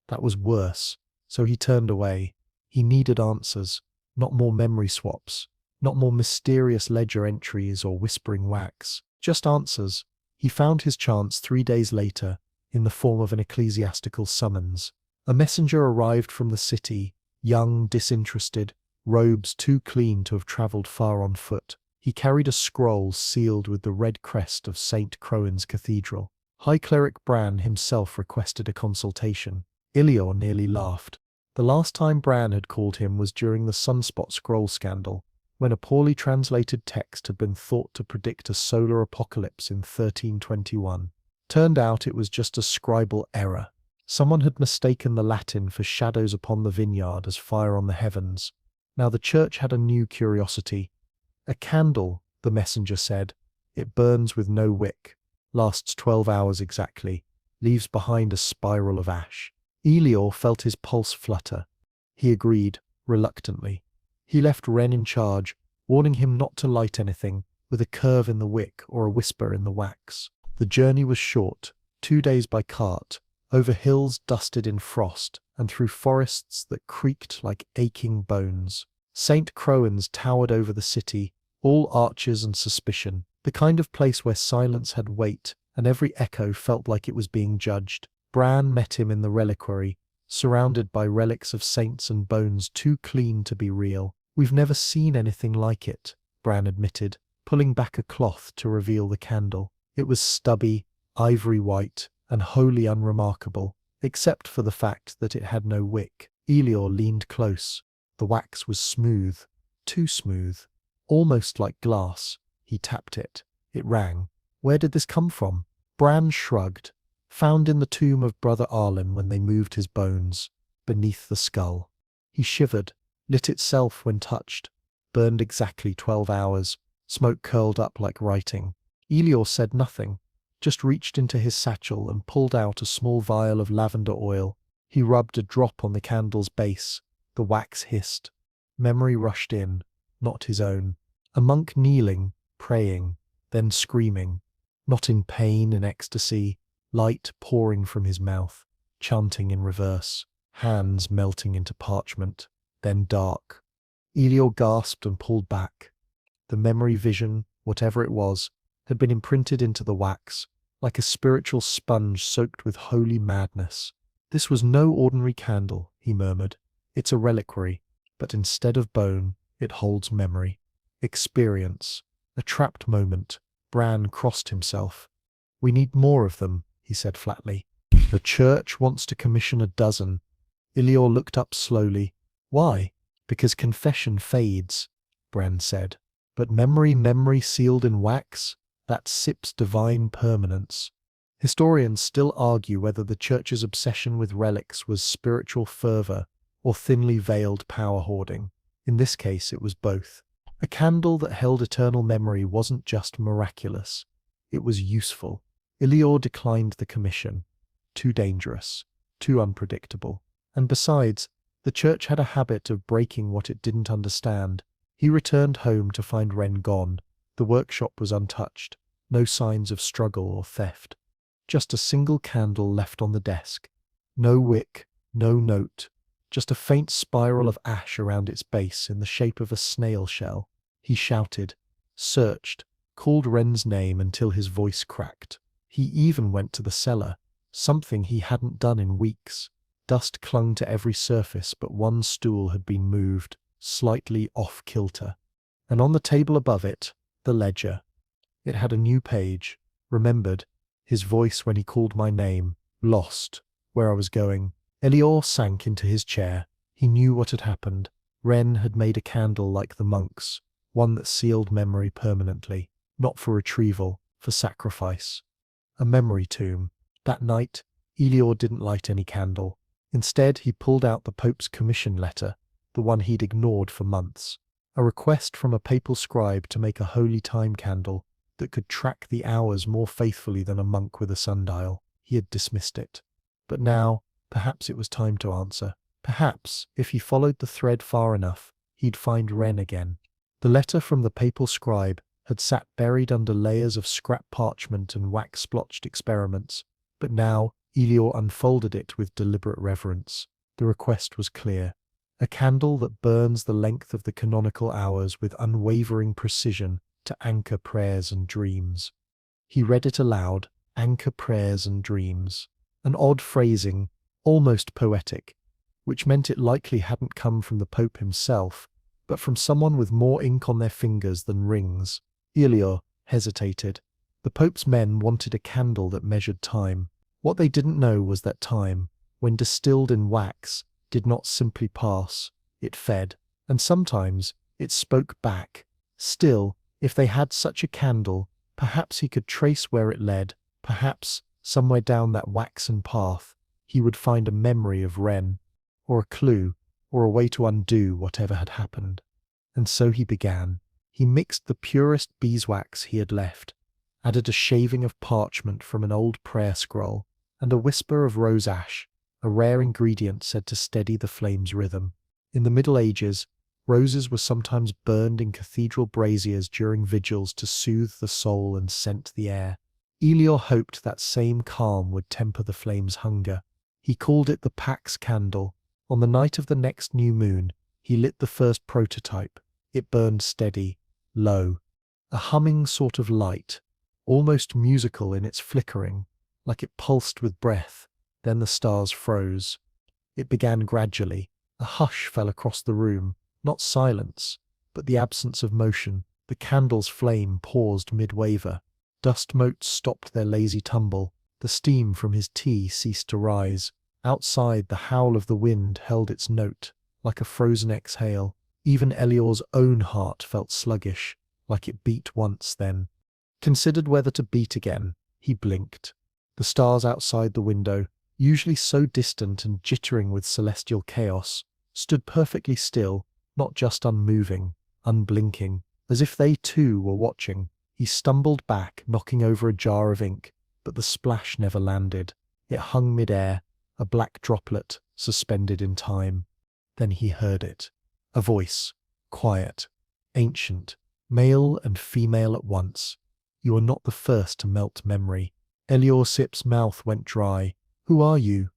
That was worse, so he turned away. He needed answers, not more memory swaps, not more mysterious ledger entries or whispering wax, just answers. He found his chance 3 days later, in the form of an ecclesiastical summons. A messenger arrived from the city, young, disinterested, robes too clean to have travelled far on foot. He carried a scroll sealed with the red crest of St. Crowen's Cathedral. High Cleric Bran himself requested a consultation. Elior nearly laughed. The last time Bran had called him was during the Sunspot scroll scandal, when a poorly translated text had been thought to predict a solar apocalypse in 1321. Turned out it was just a scribal error. Someone had mistaken the Latin for shadows upon the vineyard as fire on the heavens. Now the church had a new curiosity. A candle, the messenger said. It burns with no wick, lasts 12 hours exactly, leaves behind a spiral of ash. Elior felt his pulse flutter. He agreed, reluctantly. He left Ren in charge, warning him not to light anything, with a curve in the wick or a whisper in the wax. The journey was short, 2 days by cart, over hills dusted in frost, and through forests that creaked like aching bones. St. Crowen's towered over the city, all arches and suspicion, the kind of place where silence had weight, and every echo felt like it was being judged. Bran met him in the reliquary, surrounded by relics of saints and bones too clean to be real. We've never seen anything like it, Bran admitted, pulling back a cloth to reveal the candle. It was stubby, ivory white, and wholly unremarkable, except for the fact that it had no wick. Elior leaned close. The wax was smooth, too smooth, almost like glass. He tapped it. It rang. Where did this come from? Bran shrugged. Found in the tomb of Brother Arlen when they moved his bones, beneath the skull. He shivered, lit itself when touched, burned exactly 12 hours, smoke curled up like writing. Elior said nothing, just reached into his satchel and pulled out a small vial of lavender oil. He rubbed a drop on the candle's base. The wax hissed. Memory rushed in, not his own. A monk kneeling, praying, then screaming, not in pain and ecstasy, light pouring from his mouth, chanting in reverse, hands melting into parchment, then dark. Elior gasped and pulled back. The memory vision, whatever it was, had been imprinted into the wax, like a spiritual sponge soaked with holy madness. This was no ordinary candle, he murmured. It's a reliquary, but instead of bone, it holds memory, experience, a trapped moment. Bran crossed himself. We need more of them, he said flatly. The church wants to commission a dozen. Elior looked up slowly. Why? Because confession fades, Bran said. But memory sealed in wax? that sip's divine permanence. Historians still argue whether the church's obsession with relics was spiritual fervor or thinly veiled power hoarding. In this case, it was both. A candle that held eternal memory wasn't just miraculous, it was useful. Ilior declined the commission. Too dangerous, too unpredictable. And besides, the church had a habit of breaking what it didn't understand. He returned home to find Wren gone. The workshop was untouched, no signs of struggle or theft. Just a single candle left on the desk. No wick, no note, just a faint spiral of ash around its base in the shape of a snail shell. He shouted, searched, called Wren's name until his voice cracked. He even went to the cellar, something he hadn't done in weeks. Dust clung to every surface, but one stool had been moved, slightly off kilter. And on the table above it, the ledger. It had a new page, remembered, his voice when he called my name, lost, where I was going. Elior sank into his chair. He knew what had happened. Wren had made a candle like the monks, one that sealed memory permanently, not for retrieval, for sacrifice. A memory tomb. That night, Elior didn't light any candle. Instead, he pulled out the Pope's commission letter, the one he'd ignored for months. A request from a papal scribe to make a holy time candle that could track the hours more faithfully than a monk with a sundial. He had dismissed it. But now, perhaps it was time to answer. Perhaps, if he followed the thread far enough, he'd find Wren again. The letter from the papal scribe had sat buried under layers of scrap parchment and wax-splotched experiments, but now Elior unfolded it with deliberate reverence. The request was clear. A candle that burns the length of the canonical hours with unwavering precision to anchor prayers and dreams. He read it aloud, anchor prayers and dreams. An odd phrasing, almost poetic, which meant it likely hadn't come from the Pope himself, but from someone with more ink on their fingers than rings. Elior hesitated. The Pope's men wanted a candle that measured time. What they didn't know was that time, when distilled in wax, did not simply pass, it fed, and sometimes it spoke back. Still, if they had such a candle, perhaps he could trace where it led, perhaps, somewhere down that waxen path, he would find a memory of Wren, or a clue, or a way to undo whatever had happened. And so he began. He mixed the purest beeswax he had left, added a shaving of parchment from an old prayer scroll, and a whisper of rose ash, a rare ingredient said to steady the flame's rhythm. In the Middle Ages, roses were sometimes burned in cathedral braziers during vigils to soothe the soul and scent the air. Elior hoped that same calm would temper the flame's hunger. He called it the Pax Candle. On the night of the next new moon, he lit the first prototype. It burned steady, low, a humming sort of light, almost musical in its flickering, like it pulsed with breath. Then the stars froze. It began gradually. A hush fell across the room, not silence, but the absence of motion. The candle's flame paused mid-waver. Dust motes stopped their lazy tumble. The steam from his tea ceased to rise. Outside, the howl of the wind held its note, like a frozen exhale. Even Elior's own heart felt sluggish, like it beat once then. Considered whether to beat again, he blinked. The stars outside the window, usually so distant and jittering with celestial chaos, stood perfectly still, not just unmoving, unblinking, as if they too were watching. He stumbled back, knocking over a jar of ink, but the splash never landed. It hung mid-air, a black droplet, suspended in time. Then he heard it. A voice, quiet, ancient, male and female at once. You are not the first to melt memory. Elior Sip's mouth went dry. Who are you?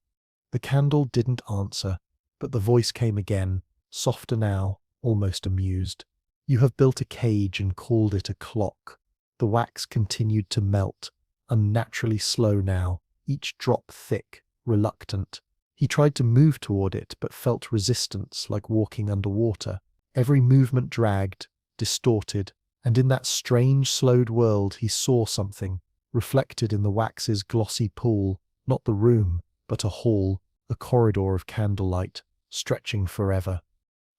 The candle didn't answer, but the voice came again, softer now, almost amused. You have built a cage and called it a clock. The wax continued to melt, unnaturally slow now, each drop thick, reluctant. He tried to move toward it, but felt resistance like walking underwater. Every movement dragged, distorted, and in that strange, slowed world he saw something, reflected in the wax's glossy pool, not the room, but a hall, a corridor of candlelight, stretching forever.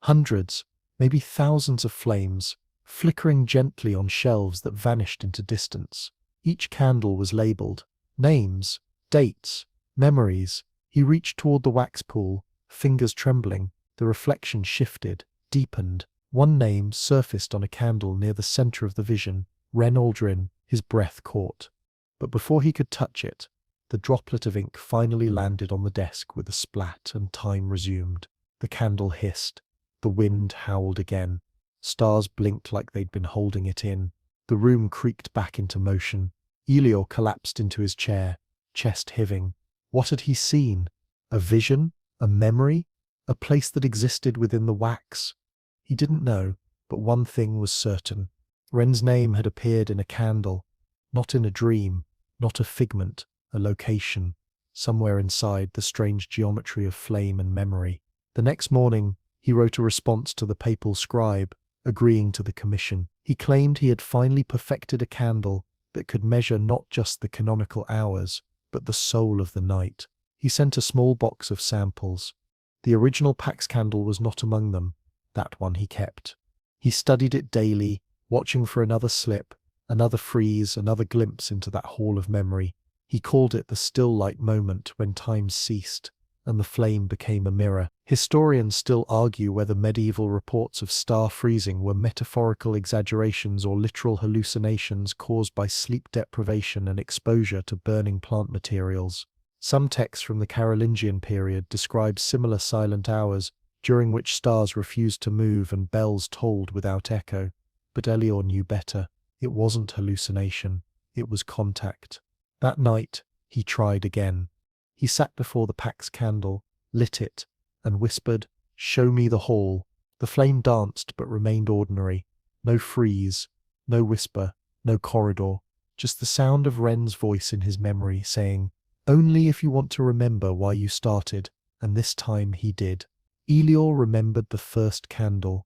Hundreds, maybe thousands of flames, flickering gently on shelves that vanished into distance. Each candle was labeled. Names, dates, memories. He reached toward the wax pool, fingers trembling. The reflection shifted, deepened. One name surfaced on a candle near the center of the vision. Ren Aldrin. His breath caught. But before he could touch it, the droplet of ink finally landed on the desk with a splat, and time resumed. The candle hissed. The wind howled again. Stars blinked like they'd been holding it in. The room creaked back into motion. Elior collapsed into his chair, chest heaving. What had he seen? A vision? A memory? A place that existed within the wax? He didn't know, but one thing was certain. Ren's name had appeared in a candle, not in a dream, not a figment, a location, somewhere inside the strange geometry of flame and memory. The next morning, he wrote a response to the papal scribe, agreeing to the commission. He claimed he had finally perfected a candle that could measure not just the canonical hours, but the soul of the night. He sent a small box of samples. The original Pax candle was not among them. That one he kept. He studied it daily, watching for another slip, another freeze, another glimpse into that hall of memory. He called it the still light moment when time ceased, and the flame became a mirror. Historians still argue whether medieval reports of star freezing were metaphorical exaggerations or literal hallucinations caused by sleep deprivation and exposure to burning plant materials. Some texts from the Carolingian period describe similar silent hours, during which stars refused to move and bells tolled without echo. But Elior knew better. It wasn't hallucination. It was contact. That night, he tried again. He sat before the Pax candle, lit it, and whispered, "Show me the hall." The flame danced but remained ordinary. No freeze, no whisper, no corridor. Just the sound of Ren's voice in his memory saying, "Only if you want to remember why you started." And this time he did. Elior remembered the first candle.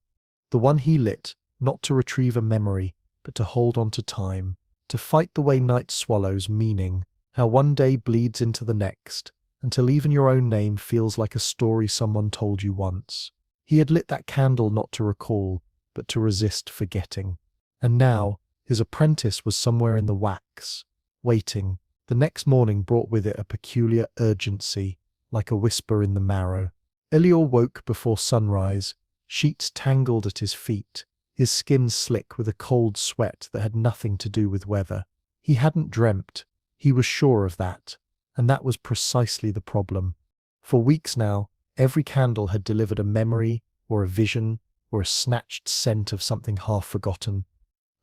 The one he lit, not to retrieve a memory, but to hold on to time. To fight the way night swallows meaning, how one day bleeds into the next, until even your own name feels like a story someone told you once. He had lit that candle not to recall, but to resist forgetting. And now, his apprentice was somewhere in the wax, waiting. The next morning brought with it a peculiar urgency, like a whisper in the marrow. Elior woke before sunrise, sheets tangled at his feet, his skin slick with a cold sweat that had nothing to do with weather. He hadn't dreamt. He was sure of that. And that was precisely the problem. For weeks now, every candle had delivered a memory, or a vision, or a snatched scent of something half forgotten.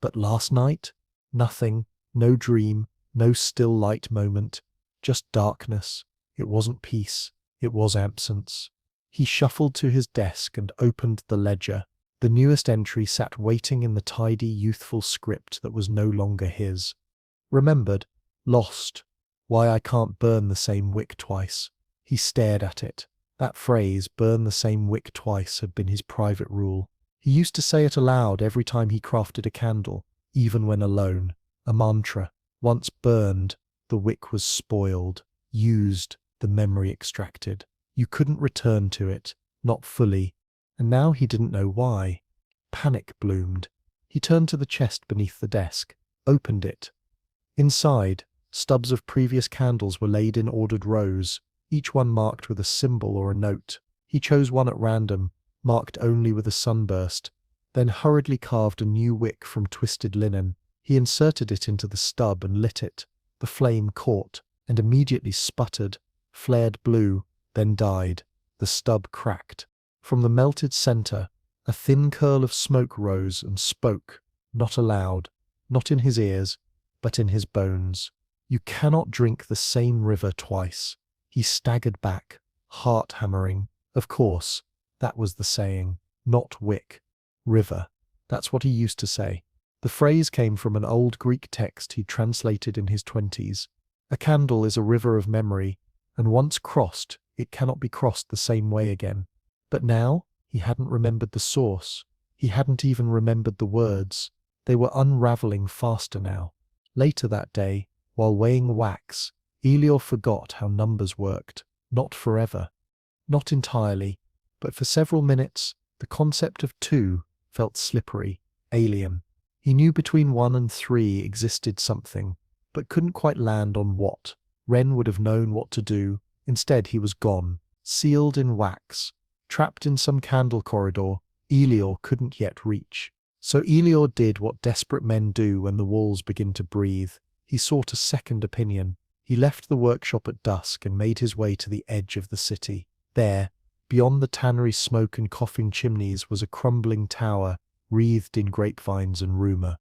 But last night? Nothing. No dream. No still light moment. Just darkness. It wasn't peace. It was absence. He shuffled to his desk and opened the ledger. The newest entry sat waiting in the tidy, youthful script that was no longer his. Remembered. Lost. Why I can't burn the same wick twice. He stared at it. That phrase, burn the same wick twice, had been his private rule. He used to say it aloud every time he crafted a candle, even when alone. A mantra. Once burned, the wick was spoiled, used, the memory extracted. You couldn't return to it, not fully. And now he didn't know why. Panic bloomed. He turned to the chest beneath the desk, opened it. Inside, stubs of previous candles were laid in ordered rows, each one marked with a symbol or a note. He chose one at random, marked only with a sunburst, then hurriedly carved a new wick from twisted linen. He inserted it into the stub and lit it. The flame caught, and immediately sputtered, flared blue, then died. The stub cracked. From the melted center, a thin curl of smoke rose and spoke, not aloud, not in his ears, but in his bones. You cannot drink the same river twice. He staggered back, heart hammering. Of course, that was the saying. Not wick. River. That's what he used to say. The phrase came from an old Greek text he translated in his 20s. A candle is a river of memory, and once crossed, it cannot be crossed the same way again. But now, he hadn't remembered the source. He hadn't even remembered the words. They were unraveling faster now. Later that day, while weighing wax, Elior forgot how numbers worked. Not forever. Not entirely. But for several minutes, the concept of two felt slippery. alien. He knew between 1 and 3 existed something, but couldn't quite land on what. Ren would have known what to do. Instead, he was gone, sealed in wax, trapped in some candle corridor Elior couldn't yet reach. So Elior did what desperate men do when the walls begin to breathe. He sought a second opinion. He left the workshop at dusk and made his way to the edge of the city. There, beyond the tannery smoke and coughing chimneys, was a crumbling tower, wreathed in grapevines and rumour.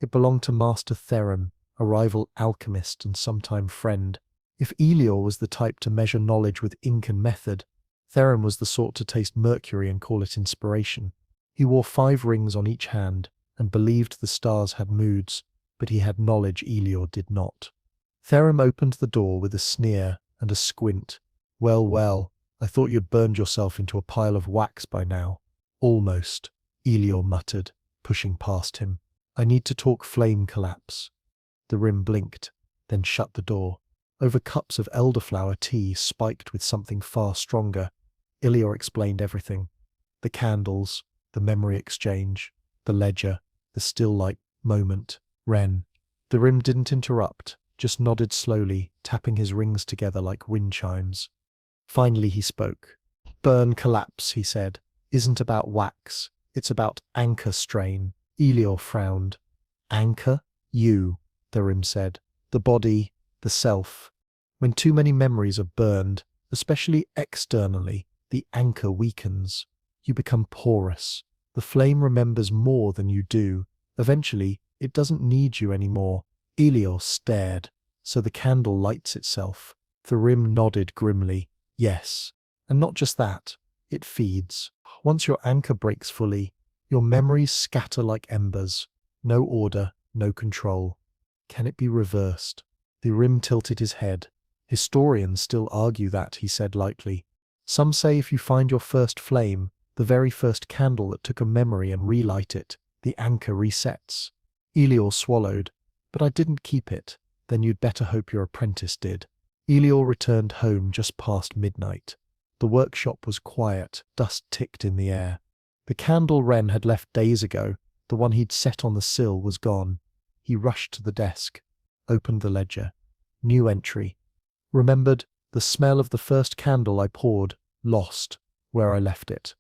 It belonged to Master Theron, a rival alchemist and sometime friend. If Elior was the type to measure knowledge with ink and method, Theron was the sort to taste mercury and call it inspiration. He wore 5 rings on each hand and believed the stars had moods, but he had knowledge Elior did not. Theron opened the door with a sneer and a squint. Well, well, I thought you'd burned yourself into a pile of wax by now. Almost, Elior muttered, pushing past him. I need to talk flame collapse. The Rim blinked, then shut the door. Over cups of elderflower tea spiked with something far stronger, Elior explained everything. The candles, the memory exchange, the ledger, the still-like moment. Ren. The Rim didn't interrupt, just nodded slowly, tapping his rings together like wind chimes. Finally he spoke. Burn collapse, he said, isn't about wax. It's about anchor strain. Elior frowned. Anchor? You, the Rim said. The body, the self. When too many memories are burned, especially externally, the anchor weakens. You become porous. The flame remembers more than you do. Eventually, it doesn't need you anymore. Elior stared. So the candle lights itself. The Rim nodded grimly. Yes. And not just that. It feeds. Once your anchor breaks fully, your memories scatter like embers. No order, no control. Can it be reversed? The Rim tilted his head. Historians still argue that, he said lightly. Some say if you find your first flame, the very first candle that took a memory and relight it, the anchor resets. Elior swallowed. But I didn't keep it. Then you'd better hope your apprentice did. Elior returned home just past midnight. The workshop was quiet, dust ticked in the air. The candle Ren had left days ago, the one he'd set on the sill, was gone. He rushed to the desk, opened the ledger. New entry. Remembered the smell of the first candle I poured, lost, where I left it.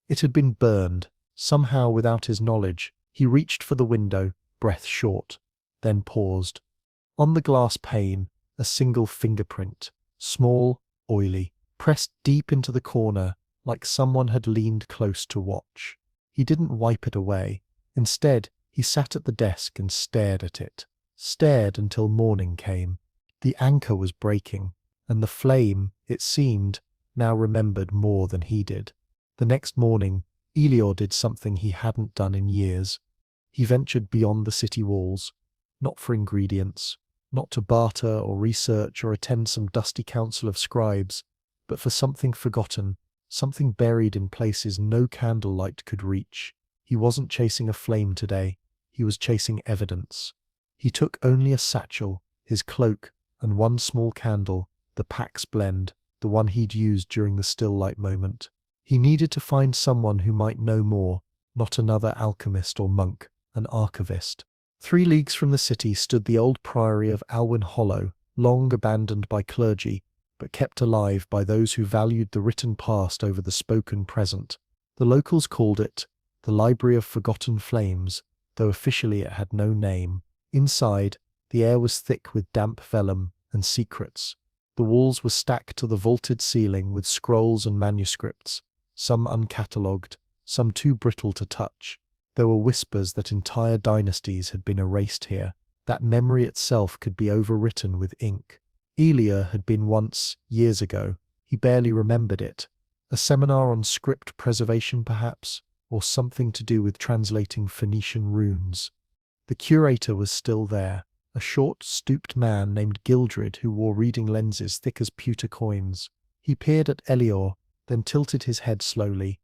It had been burned, somehow without his knowledge. He reached for the window, breath short, then paused. On the glass pane, a single fingerprint, small, oily, pressed deep into the corner, like someone had leaned close to watch. He didn't wipe it away. Instead, he sat at the desk and stared at it. Stared until morning came. The anchor was breaking, and the flame, it seemed, now remembered more than he did. The next morning, Elior did something he hadn't done in years. He ventured beyond the city walls, not for ingredients, not to barter or research or attend some dusty council of scribes, but for something forgotten, something buried in places no candlelight could reach. He wasn't chasing a flame today, he was chasing evidence. He took only a satchel, his cloak, and one small candle, the Pax blend, the one he'd used during the still light moment. He needed to find someone who might know more, not another alchemist or monk, an archivist. 3 leagues from the city stood the old priory of Alwyn Hollow, long abandoned by clergy, but kept alive by those who valued the written past over the spoken present. The locals called it the Library of Forgotten Flames, though officially it had no name. Inside, the air was thick with damp vellum and secrets. The walls were stacked to the vaulted ceiling with scrolls and manuscripts, some uncatalogued, some too brittle to touch. There were whispers that entire dynasties had been erased here, that memory itself could be overwritten with ink. Elior had been once, years ago. He barely remembered it. A seminar on script preservation, perhaps, or something to do with translating Phoenician runes. The curator was still there, a short, stooped man named Gildred who wore reading lenses thick as pewter coins. He peered at Elior, then tilted his head slowly.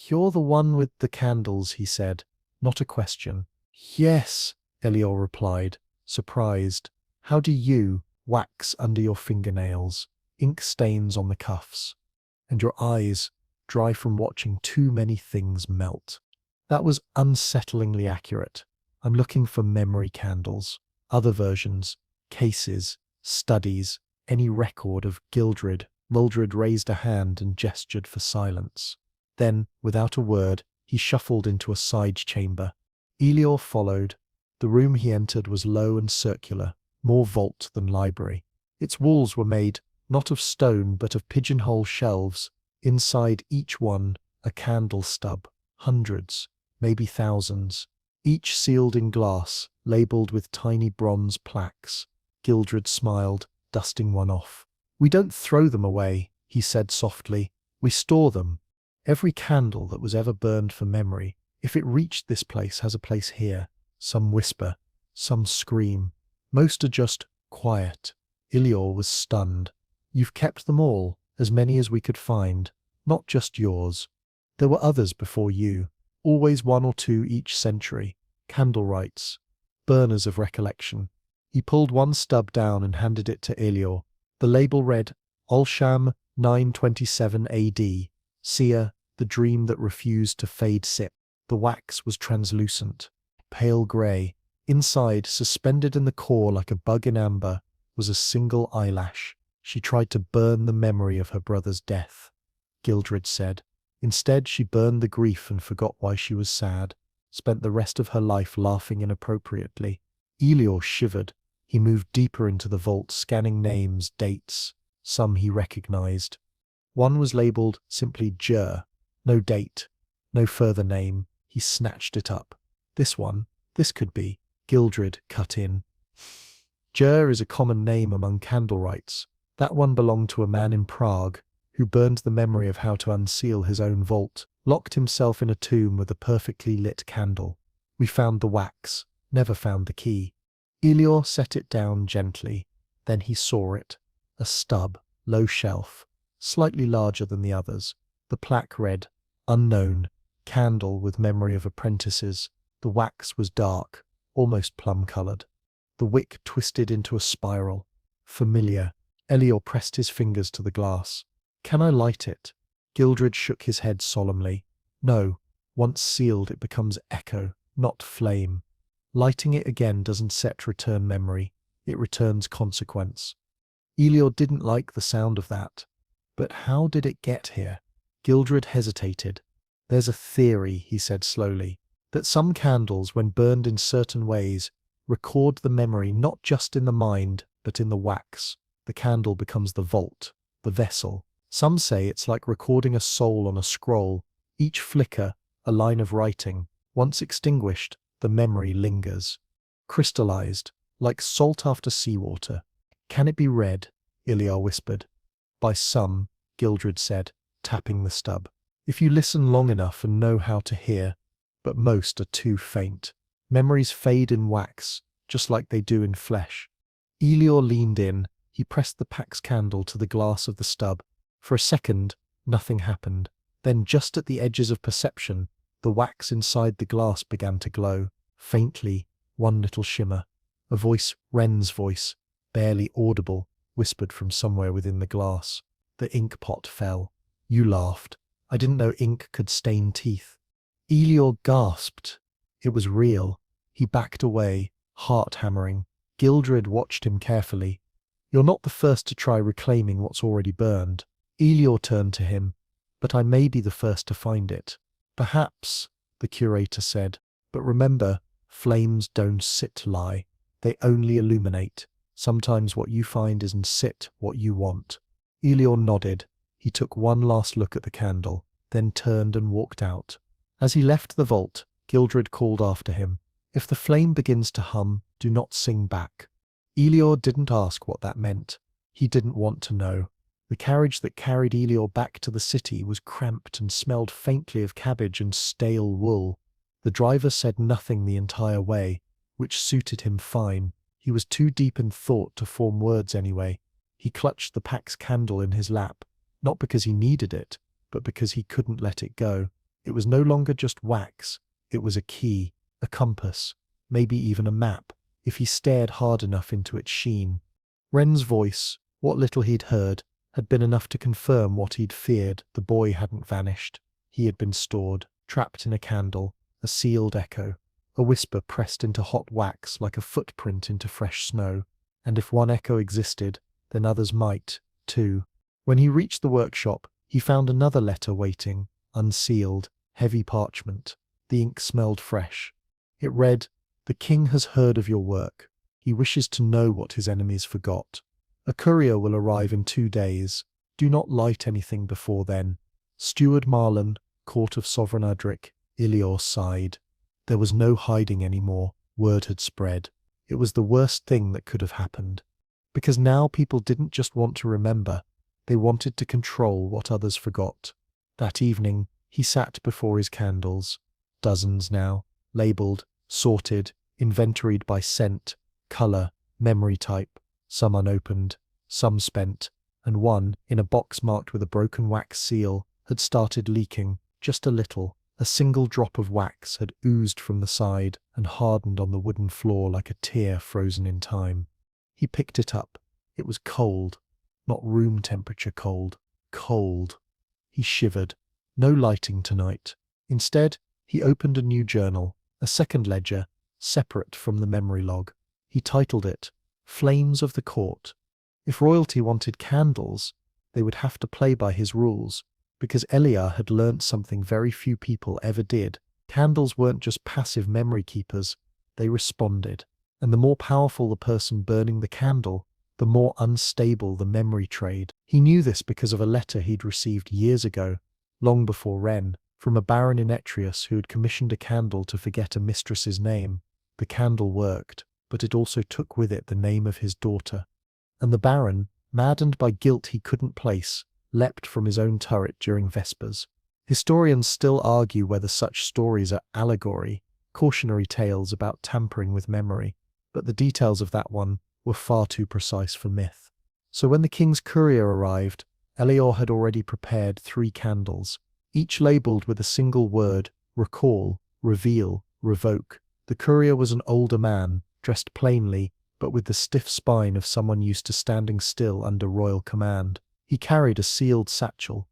"You're the one with the candles," he said, not a question. "Yes," Elior replied, surprised. "How do you, wax under your fingernails, ink stains on the cuffs, and your eyes, dry from watching too many things melt." That was unsettlingly accurate. I'm looking for memory candles, other versions, cases, studies, any record of Gildred. Mildred raised a hand and gestured for silence. Then, without a word, he shuffled into a side chamber. Elior followed. The room he entered was low and circular, more vault than library. Its walls were made, not of stone but of pigeonhole shelves. Inside each one, a candle stub. Hundreds, maybe thousands. Each sealed in glass, labelled with tiny bronze plaques. Gildred smiled, dusting one off. "We don't throw them away," he said softly. "We store them. Every candle that was ever burned for memory, if it reached this place, has a place here. Some whisper, some scream. Most are just quiet." Elior was stunned. "You've kept them all, as many as we could find. Not just yours. There were others before you. Always one or two each century. Candlewrights. Burners of recollection." He pulled one stub down and handed it to Elior. The label read, Olsham 927 AD. Seer, the dream that refused to fade sip. The wax was translucent, pale grey. Inside, suspended in the core like a bug in amber, was a single eyelash. She tried to burn the memory of her brother's death, Gildred said. Instead, she burned the grief and forgot why she was sad, spent the rest of her life laughing inappropriately. Elior shivered. He moved deeper into the vault, scanning names, dates. Some he recognized. One was labeled simply Jur. No date, no further name. He snatched it up. This one, this could be. Gildred cut in. Jur is a common name among candlewrights. That one belonged to a man in Prague who burned the memory of how to unseal his own vault, locked himself in a tomb with a perfectly lit candle. We found the wax, never found the key. Elior set it down gently. Then he saw it. A stub, low shelf, slightly larger than the others. The plaque read, Unknown, candle with memory of apprentices. The wax was dark, almost plum-coloured. The wick twisted into a spiral. Familiar. Elior pressed his fingers to the glass. "Can I light it?" Gildred shook his head solemnly. "No. Once sealed, it becomes echo, not flame. Lighting it again doesn't set return memory. It returns consequence." Elior didn't like the sound of that. But how did it get here? Gildred hesitated. "There's a theory," he said slowly, "that some candles, when burned in certain ways, record the memory not just in the mind, but in the wax. The candle becomes the vault, the vessel. Some say it's like recording a soul on a scroll. Each flicker, a line of writing. Once extinguished, the memory lingers. Crystallized, like salt after seawater. Can it be read?" Elior whispered. "By some," Gildred said, tapping the stub. "If you listen long enough and know how to hear. But most are too faint. Memories fade in wax, just like they do in flesh." Elior leaned in. He pressed the pax candle to the glass of the stub. For a second, nothing happened. Then, just at the edges of perception, the wax inside the glass began to glow. Faintly, one little shimmer. A voice, Wren's voice, barely audible, whispered from somewhere within the glass. The ink pot fell. "You laughed. I didn't know ink could stain teeth." Elior gasped. It was real. He backed away, heart hammering. Gildred watched him carefully. "You're not the first to try reclaiming what's already burned." Elior turned to him. "But I may be the first to find it." "Perhaps," the curator said. "But remember, flames don't sit lie. They only illuminate. Sometimes what you find isn't sit what you want." Elior nodded. He took one last look at the candle, then turned and walked out. As he left the vault, Gildred called after him. "If the flame begins to hum, do not sing back." Elior didn't ask what that meant. He didn't want to know. The carriage that carried Elior back to the city was cramped and smelled faintly of cabbage and stale wool. The driver said nothing the entire way, which suited him fine. He was too deep in thought to form words anyway. He clutched the pax candle in his lap, not because he needed it, but because he couldn't let it go. It was no longer just wax. It was a key, a compass, maybe even a map, if he stared hard enough into its sheen. Wren's voice, what little he'd heard, had been enough to confirm what he'd feared. The boy hadn't vanished. He had been stored, trapped in a candle, a sealed echo, a whisper pressed into hot wax like a footprint into fresh snow, and if one echo existed, then others might, too. When he reached the workshop, he found another letter waiting, unsealed, heavy parchment. The ink smelled fresh. It read, "The king has heard of your work. He wishes to know what his enemies forgot. A courier will arrive in 2 days. Do not light anything before then. Steward Marlon, Court of Sovereign Adric." Ilior sighed. There was no hiding anymore. Word had spread. It was the worst thing that could have happened. Because now people didn't just want to remember, they wanted to control what others forgot. That evening, he sat before his candles. Dozens now, labelled, sorted, inventoried by scent, colour, memory type, some unopened, some spent, and one, in a box marked with a broken wax seal, had started leaking, just a little. A single drop of wax had oozed from the side and hardened on the wooden floor like a tear frozen in time. He picked it up. It was cold. Not room temperature cold. Cold. He shivered. No lighting tonight. Instead, he opened a new journal, a second ledger, separate from the memory log. He titled it, "Flames of the Court." If royalty wanted candles, they would have to play by his rules, because Elia had learnt something very few people ever did. Candles weren't just passive memory keepers, they responded. And the more powerful the person burning the candle, the more unstable the memory trade. He knew this because of a letter he'd received years ago, long before Ren, from a baron in Etrius who had commissioned a candle to forget a mistress's name. The candle worked, but it also took with it the name of his daughter. And the baron, maddened by guilt he couldn't place, leapt from his own turret during Vespers. Historians still argue whether such stories are allegory, cautionary tales about tampering with memory, but the details of that one were far too precise for myth. So when the king's courier arrived, Elior had already prepared 3 candles, each labelled with a single word: recall, reveal, revoke. The courier was an older man, dressed plainly, but with the stiff spine of someone used to standing still under royal command. He carried a sealed satchel.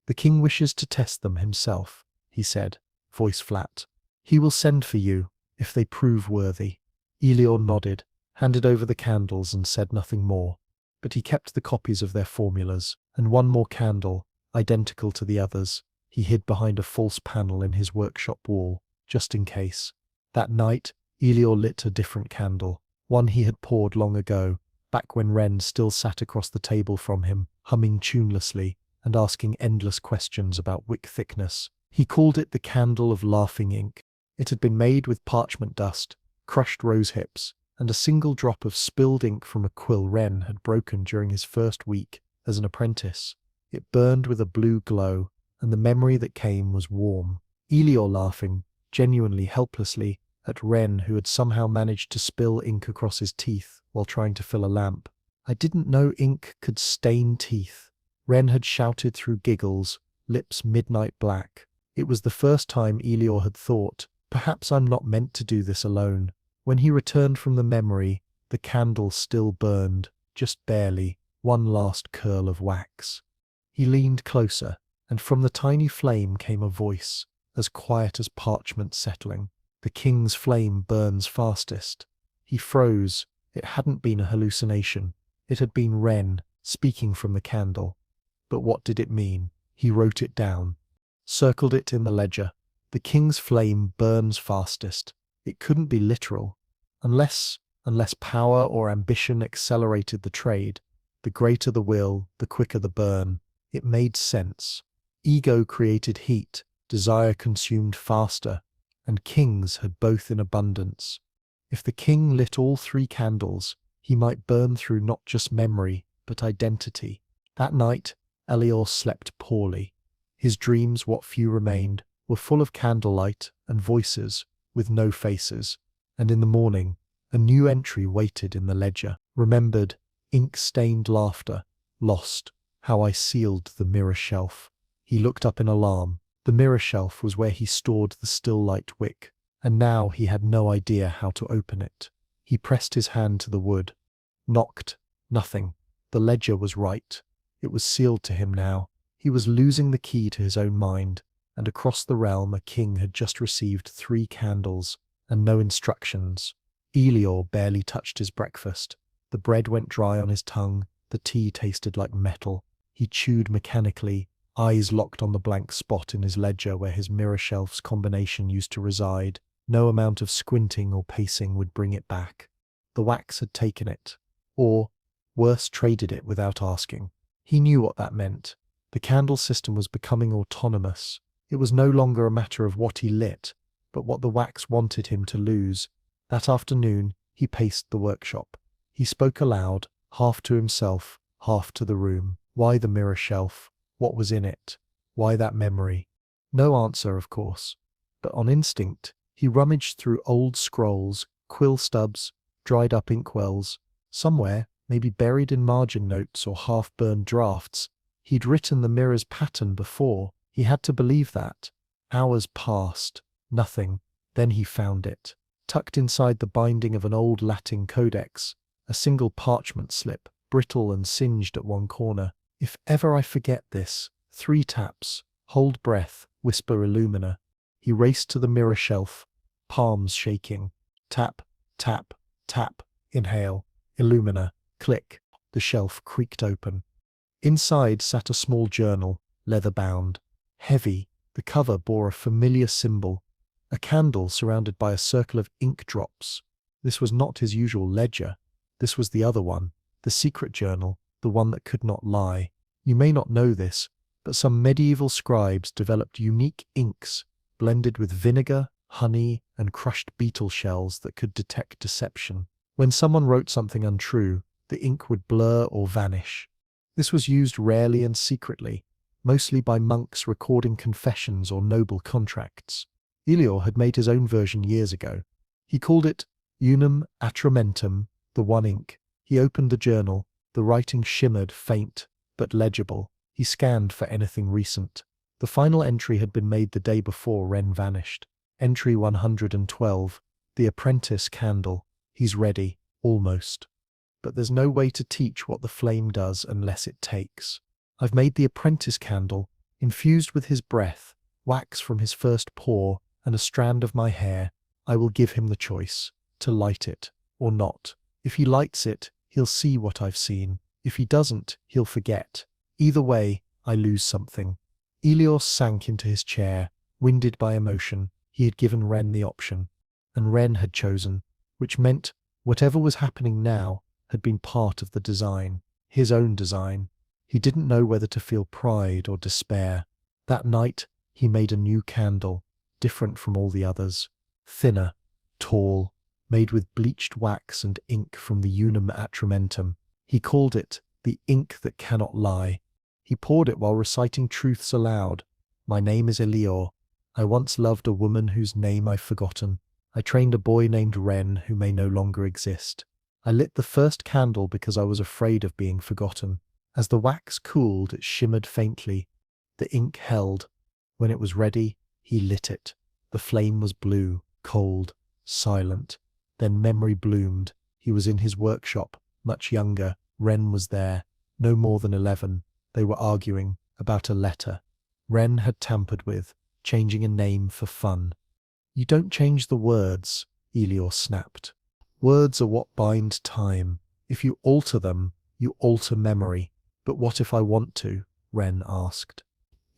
"The king wishes to test them himself," he said, voice flat. "He will send for you, if they prove worthy." Elior nodded, handed over the candles and said nothing more. But he kept the copies of their formulas, and one more candle, identical to the others, he hid behind a false panel in his workshop wall, just in case. That night, Elior lit a different candle, one he had poured long ago, back when Ren still sat across the table from him, humming tunelessly and asking endless questions about wick thickness. He called it the candle of laughing ink. It had been made with parchment dust, crushed rose hips, and a single drop of spilled ink from a quill Ren had broken during his first week as an apprentice. It burned with a blue glow, and the memory that came was warm. Elior laughing, genuinely helplessly, at Ren who had somehow managed to spill ink across his teeth while trying to fill a lamp. "I didn't know ink could stain teeth," Ren had shouted through giggles, lips midnight black. It was the first time Elior had thought, perhaps I'm not meant to do this alone. When he returned from the memory, the candle still burned, just barely, one last curl of wax. He leaned closer, and from the tiny flame came a voice, as quiet as parchment settling. "The king's flame burns fastest." He froze. It hadn't been a hallucination. It had been Ren, speaking from the candle. But what did it mean? He wrote it down. Circled it in the ledger. The king's flame burns fastest. It couldn't be literal. Unless power or ambition accelerated the trade. The greater the will, the quicker the burn. It made sense. Ego created heat. Desire consumed faster. And kings had both in abundance. If the king lit all 3 candles, he might burn through not just memory, but identity. That night, Elior slept poorly. His dreams, what few remained, were full of candlelight and voices, with no faces. And in the morning, a new entry waited in the ledger. Remembered, ink-stained laughter, lost, how I sealed the mirror shelf. He looked up in alarm. The mirror shelf was where he stored the still light wick, and now he had no idea how to open it. He pressed his hand to the wood. Knocked. Nothing. The ledger was right. It was sealed to him now. He was losing the key to his own mind. and across the realm a king had just received 3 candles and no instructions. Elior barely touched his breakfast. The bread went dry on his tongue, the tea tasted like metal. He chewed mechanically, eyes locked on the blank spot in his ledger where his mirror shelf's combination used to reside. No amount of squinting or pacing would bring it back. The wax had taken it, or, worse, traded it without asking. He knew what that meant. The candle system was becoming autonomous. It was no longer a matter of what he lit, but what the wax wanted him to lose. That afternoon, he paced the workshop. He spoke aloud, half to himself, half to the room. Why the mirror shelf? What was in it? Why that memory? No answer, of course. But on instinct, he rummaged through old scrolls, quill stubs, dried-up inkwells. Somewhere, maybe buried in margin notes or half-burned drafts, he'd written the mirror's pattern before. He had to believe that. Hours passed. Nothing. Then he found it. Tucked inside the binding of an old Latin codex, a single parchment slip, brittle and singed at one corner. If ever I forget this, 3 taps, hold breath, whisper Illumina. He raced to the mirror shelf, palms shaking. Tap, tap, tap, inhale, Illumina, click. The shelf creaked open. Inside sat a small journal, leather-bound. Heavy, the cover bore a familiar symbol, a candle surrounded by a circle of ink drops. This was not his usual ledger. This was the other one, the secret journal, the one that could not lie. You may not know this, but some medieval scribes developed unique inks, blended with vinegar, honey, and crushed beetle shells that could detect deception. When someone wrote something untrue, the ink would blur or vanish. This was used rarely and secretly, mostly by monks recording confessions or noble contracts. Elior had made his own version years ago. He called it Unum Atramentum, the one ink. He opened the journal. The writing shimmered, faint, but legible. He scanned for anything recent. The final entry had been made the day before Ren vanished. Entry 112, the apprentice candle. He's ready, almost. But there's no way to teach what the flame does unless it takes. I've made the apprentice candle, infused with his breath, wax from his first pour, and a strand of my hair. I will give him the choice, to light it, or not. If he lights it, he'll see what I've seen. If he doesn't, he'll forget. Either way, I lose something. Elior sank into his chair, winded by emotion. He had given Ren the option, and Ren had chosen, which meant whatever was happening now had been part of the design, his own design. He didn't know whether to feel pride or despair. That night, he made a new candle, different from all the others, thinner, tall, made with bleached wax and ink from the Unum Atramentum. He called it the ink that cannot lie. He poured it while reciting truths aloud. My name is Elior. I once loved a woman whose name I've forgotten. I trained a boy named Ren who may no longer exist. I lit the first candle because I was afraid of being forgotten. As the wax cooled, it shimmered faintly. The ink held. When it was ready, he lit it. The flame was blue, cold, silent. Then memory bloomed. He was in his workshop, much younger. Ren was there, no more than 11. They were arguing about a letter Ren had tampered with, changing a name for fun. You don't change the words, Elior snapped. Words are what bind time. If you alter them, you alter memory. But what if I want to? Ren asked.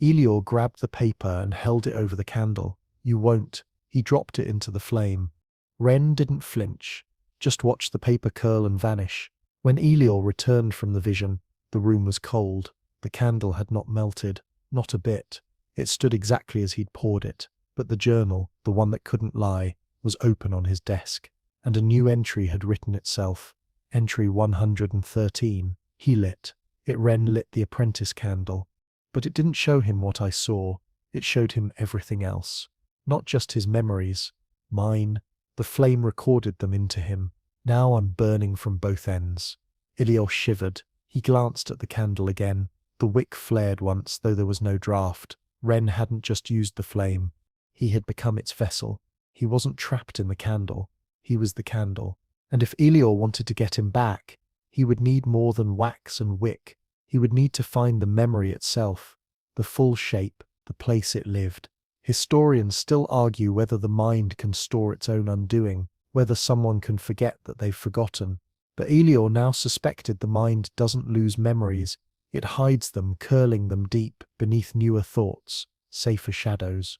Elior grabbed the paper and held it over the candle. You won't. He dropped it into the flame. Ren didn't flinch, just watched the paper curl and vanish. When Elior returned from the vision, the room was cold. The candle had not melted, not a bit. It stood exactly as he'd poured it, but the journal, the one that couldn't lie, was open on his desk, and a new entry had written itself. Entry 113. He lit. Ren lit the apprentice candle. But it didn't show him what I saw. It showed him everything else. Not just his memories. Mine. The flame recorded them into him. Now I'm burning from both ends. Elior shivered. He glanced at the candle again. The wick flared once, though there was no draft. Ren hadn't just used the flame. He had become its vessel. He wasn't trapped in the candle. He was the candle. And if Elior wanted to get him back, he would need more than wax and wick. He would need to find the memory itself, the full shape, the place it lived. Historians still argue whether the mind can store its own undoing, whether someone can forget that they've forgotten. But Elior now suspected the mind doesn't lose memories, it hides them, curling them deep beneath newer thoughts, safer shadows.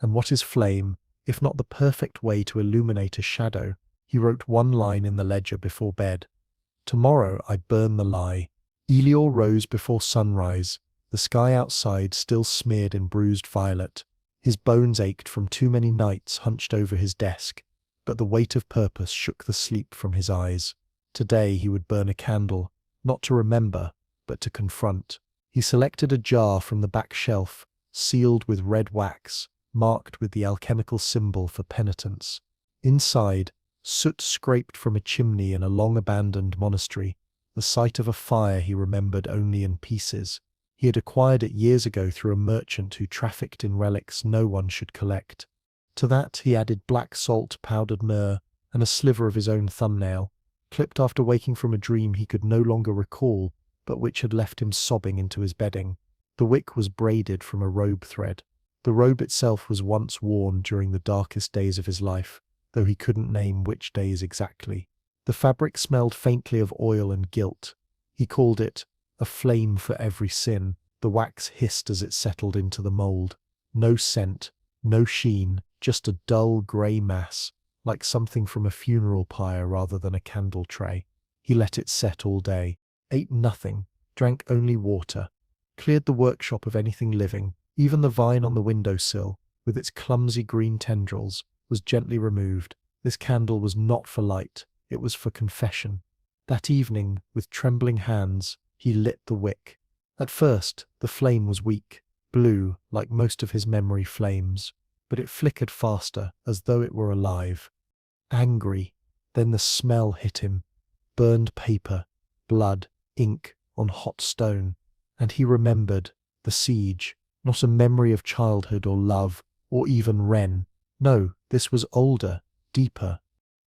And what is flame, if not the perfect way to illuminate a shadow? He wrote one line in the ledger before bed. Tomorrow I burn the lie. Elior rose before sunrise, the sky outside still smeared in bruised violet. His bones ached from too many nights hunched over his desk, but the weight of purpose shook the sleep from his eyes. Today he would burn a candle, not to remember, but to confront. He selected a jar from the back shelf, sealed with red wax, marked with the alchemical symbol for penitence. Inside, soot scraped from a chimney in a long-abandoned monastery, the site of a fire he remembered only in pieces. He had acquired it years ago through a merchant who trafficked in relics no one should collect. To that he added black salt, powdered myrrh, and a sliver of his own thumbnail, clipped after waking from a dream he could no longer recall, but which had left him sobbing into his bedding. The wick was braided from a robe thread. The robe itself was once worn during the darkest days of his life, though he couldn't name which days exactly. The fabric smelled faintly of oil and guilt. He called it a flame for every sin. The wax hissed as it settled into the mold. No scent, no sheen, just a dull grey mass, like something from a funeral pyre rather than a candle tray. He let it set all day, ate nothing, drank only water, cleared the workshop of anything living. Even the vine on the windowsill, with its clumsy green tendrils, was gently removed. This candle was not for light, it was for confession. That evening, with trembling hands, he lit the wick. At first, the flame was weak, blue, like most of his memory flames, but it flickered faster, as though it were alive. Angry, then the smell hit him. Burned paper, blood, ink on hot stone. And he remembered the siege, not a memory of childhood or love, or even Ren. No, this was older, deeper.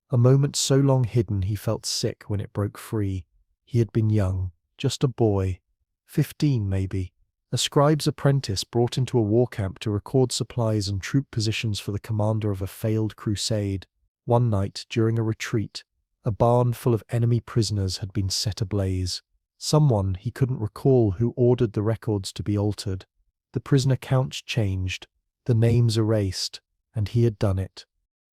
A moment so long hidden he felt sick when it broke free. He had been young, just a boy, 15 maybe, a scribe's apprentice brought into a war camp to record supplies and troop positions for the commander of a failed crusade. One night, during a retreat, a barn full of enemy prisoners had been set ablaze. Someone, he couldn't recall who, ordered the records to be altered. The prisoner counts changed, the names erased, and he had done it.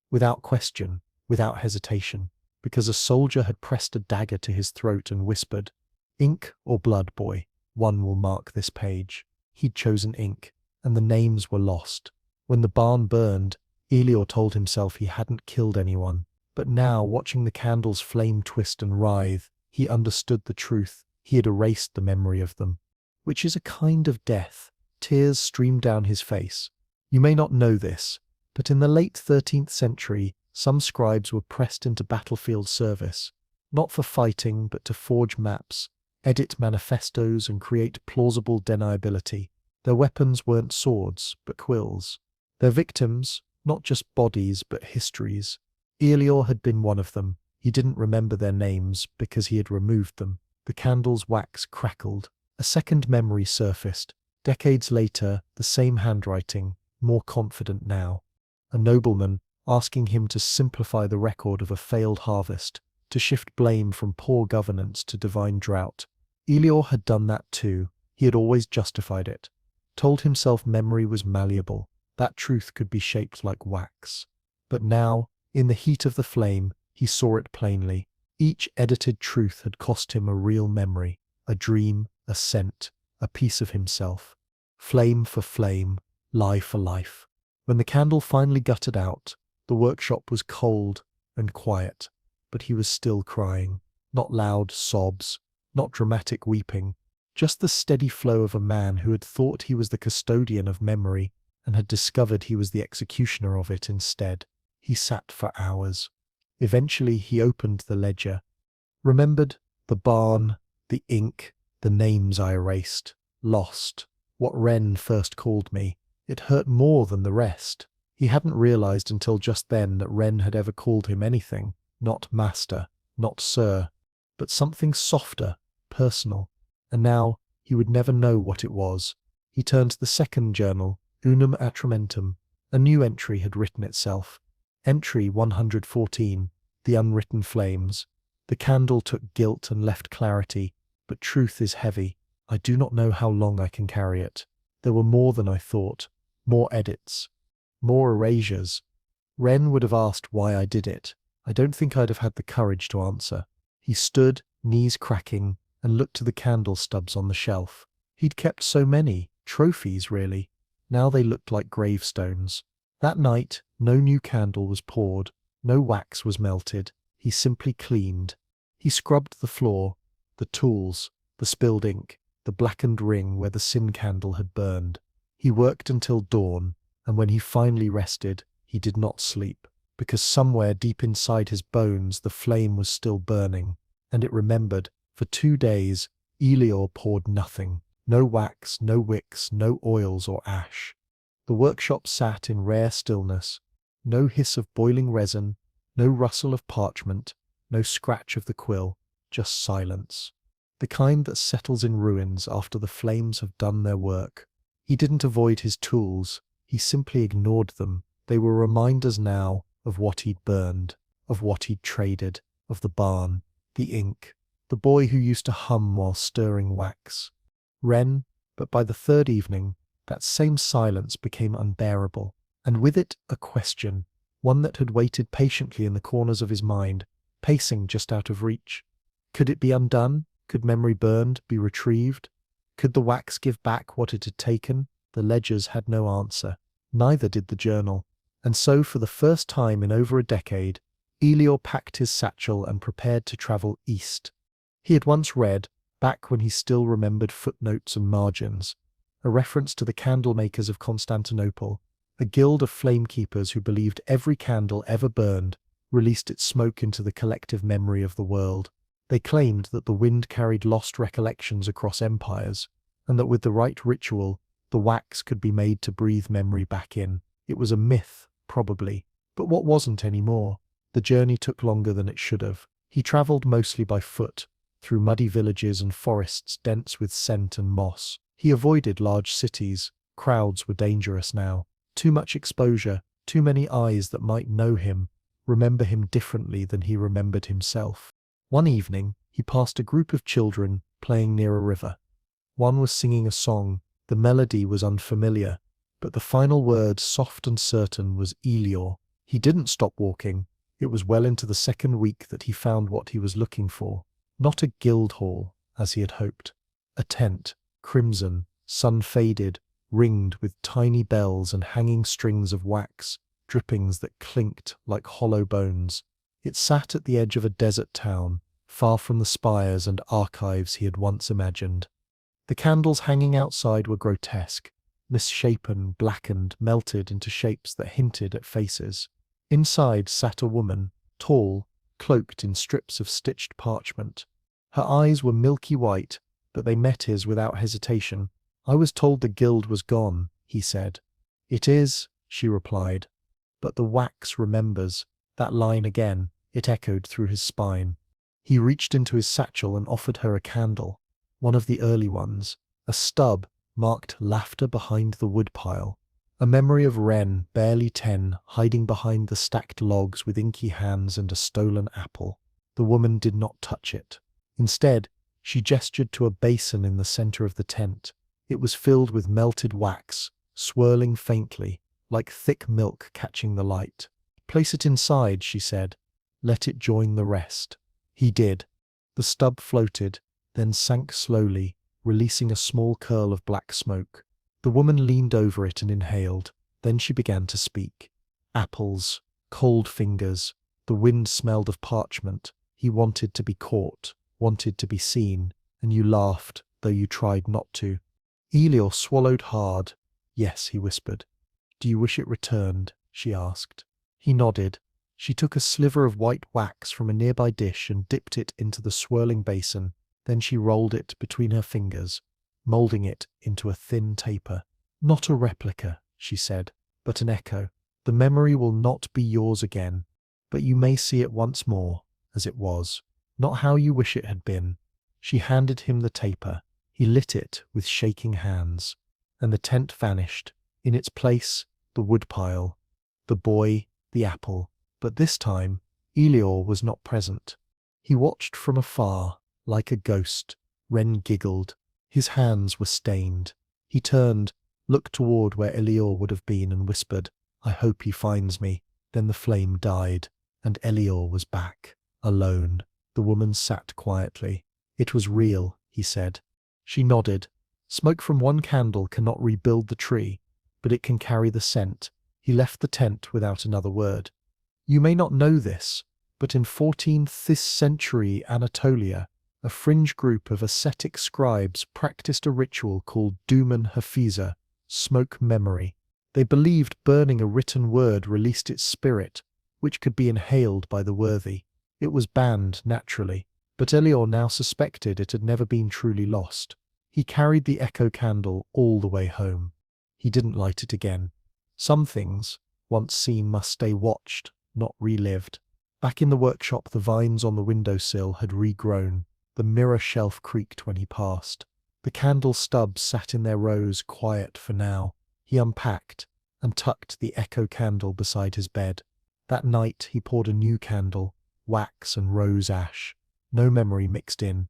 Without question, without hesitation, because a soldier had pressed a dagger to his throat and whispered, "Ink or blood, boy, one will mark this page." He'd chosen ink, and the names were lost. When the barn burned, Elior told himself he hadn't killed anyone, but now, watching the candle's flame twist and writhe, he understood the truth. He had erased the memory of them, which is a kind of death. Tears streamed down his face. You may not know this, but in the late 13th century, some scribes were pressed into battlefield service, not for fighting, but to forge maps, edit manifestos, and create plausible deniability. Their weapons weren't swords, but quills. Their victims, not just bodies, but histories. Elior had been one of them. He didn't remember their names because he had removed them. The candle's wax crackled. A second memory surfaced. Decades later, the same handwriting, more confident now. A nobleman asking him to simplify the record of a failed harvest, to shift blame from poor governance to divine drought. Elior had done that too. He had always justified it. Told himself memory was malleable. That truth could be shaped like wax. But now, in the heat of the flame, he saw it plainly. Each edited truth had cost him a real memory, a dream, a scent, a piece of himself. Flame for flame, lie for life. When the candle finally guttered out, the workshop was cold and quiet, but he was still crying. Not loud sobs, not dramatic weeping, just the steady flow of a man who had thought he was the custodian of memory and had discovered he was the executioner of it instead. He sat for hours. Eventually he opened the ledger, remembered the barn, the ink, the names I erased, lost, what Ren first called me. It hurt more than the rest. He hadn't realized until just then that Ren had ever called him anything, not master, not sir, but something softer, personal. And now he would never know what it was. He turned to the second journal, Unum Atramentum. A new entry had written itself. Entry 114, The Unwritten Flames. The candle took guilt and left clarity, but truth is heavy. I do not know how long I can carry it. There were more than I thought. More edits. More erasures. Wren would have asked why I did it. I don't think I'd have had the courage to answer. He stood, knees cracking, and looked to the candle stubs on the shelf. He'd kept so many, trophies really. Now they looked like gravestones. That night, no new candle was poured, no wax was melted. He simply cleaned. He scrubbed the floor, the tools, the spilled ink, the blackened ring where the sin candle had burned. He worked until dawn, and when he finally rested, he did not sleep, because somewhere deep inside his bones the flame was still burning, and it remembered. For 2 days, Elior poured nothing. No wax, no wicks, no oils or ash. The workshop sat in rare stillness. No hiss of boiling resin, no rustle of parchment, no scratch of the quill, just silence. The kind that settles in ruins after the flames have done their work. He didn't avoid his tools, he simply ignored them. They were reminders now of what he'd burned, of what he'd traded, of the barn, the ink, the boy who used to hum while stirring wax. Wren, but by the third evening, that same silence became unbearable, and with it a question, one that had waited patiently in the corners of his mind, pacing just out of reach. Could it be undone? Could memory burned be retrieved? Could the wax give back what it had taken? The ledgers had no answer. Neither did the journal. And so, for the first time in over a decade, Elior packed his satchel and prepared to travel east. He had once read, back when he still remembered footnotes and margins, a reference to the candle makers of Constantinople, a guild of flamekeepers who believed every candle ever burned released its smoke into the collective memory of the world. They claimed that the wind carried lost recollections across empires, and that with the right ritual, the wax could be made to breathe memory back in. It was a myth, probably, but what wasn't anymore? The journey took longer than it should have. He travelled mostly by foot, through muddy villages and forests dense with scent and moss. He avoided large cities. Crowds were dangerous now. Too much exposure, too many eyes that might know him, remember him differently than he remembered himself. One evening, he passed a group of children playing near a river. One was singing a song. The melody was unfamiliar, but the final word, soft and certain, was Elior. He didn't stop walking. It was well into the second week that he found what he was looking for. Not a guild hall, as he had hoped. A tent, crimson, sun-faded, ringed with tiny bells and hanging strings of wax, drippings that clinked like hollow bones. It sat at the edge of a desert town, far from the spires and archives he had once imagined. The candles hanging outside were grotesque, misshapen, blackened, melted into shapes that hinted at faces. Inside sat a woman, tall, cloaked in strips of stitched parchment. Her eyes were milky white, but they met his without hesitation. "I was told the guild was gone," he said. "It is," she replied. "But the wax remembers." That line again, it echoed through his spine. He reached into his satchel and offered her a candle, one of the early ones, a stub marked "Laughter Behind the Woodpile." A memory of Wren, barely 10, hiding behind the stacked logs with inky hands and a stolen apple. The woman did not touch it. Instead, she gestured to a basin in the center of the tent. It was filled with melted wax, swirling faintly, like thick milk catching the light. "Place it inside," she said. "Let it join the rest." He did. The stub floated, then sank slowly, releasing a small curl of black smoke. The woman leaned over it and inhaled. Then she began to speak. Apples, cold fingers. The wind smelled of parchment. He wanted to be caught, wanted to be seen, and you laughed, though you tried not to. Elior swallowed hard. "Yes," he whispered. "Do you wish it returned?" she asked. He nodded. She took a sliver of white wax from a nearby dish and dipped it into the swirling basin. Then she rolled it between her fingers, moulding it into a thin taper. "Not a replica," she said, "but an echo. The memory will not be yours again, but you may see it once more, as it was. Not how you wish it had been." She handed him the taper. He lit it with shaking hands. and the tent vanished. In its place, the woodpile, the boy, the apple. But this time, Elior was not present. He watched from afar, like a ghost. Ren giggled. His hands were stained. He turned, looked toward where Elior would have been, and whispered, "I hope he finds me." Then the flame died, and Elior was back, alone. The woman sat quietly. "It was real," he said. She nodded. "Smoke from one candle cannot rebuild the tree, but it can carry the scent." He left the tent without another word. You may not know this, but in 14th century Anatolia, a fringe group of ascetic scribes practiced a ritual called Duman Hafiza, smoke memory. They believed burning a written word released its spirit, which could be inhaled by the worthy. It was banned, naturally, but Elior now suspected it had never been truly lost. He carried the echo candle all the way home. He didn't light it again. Some things, once seen, must stay watched, not relived. Back in the workshop, the vines on the windowsill had regrown. The mirror shelf creaked when he passed. The candle stubs sat in their rows, quiet for now. He unpacked and tucked the echo candle beside his bed. That night he poured a new candle, wax and rose ash. No memory mixed in.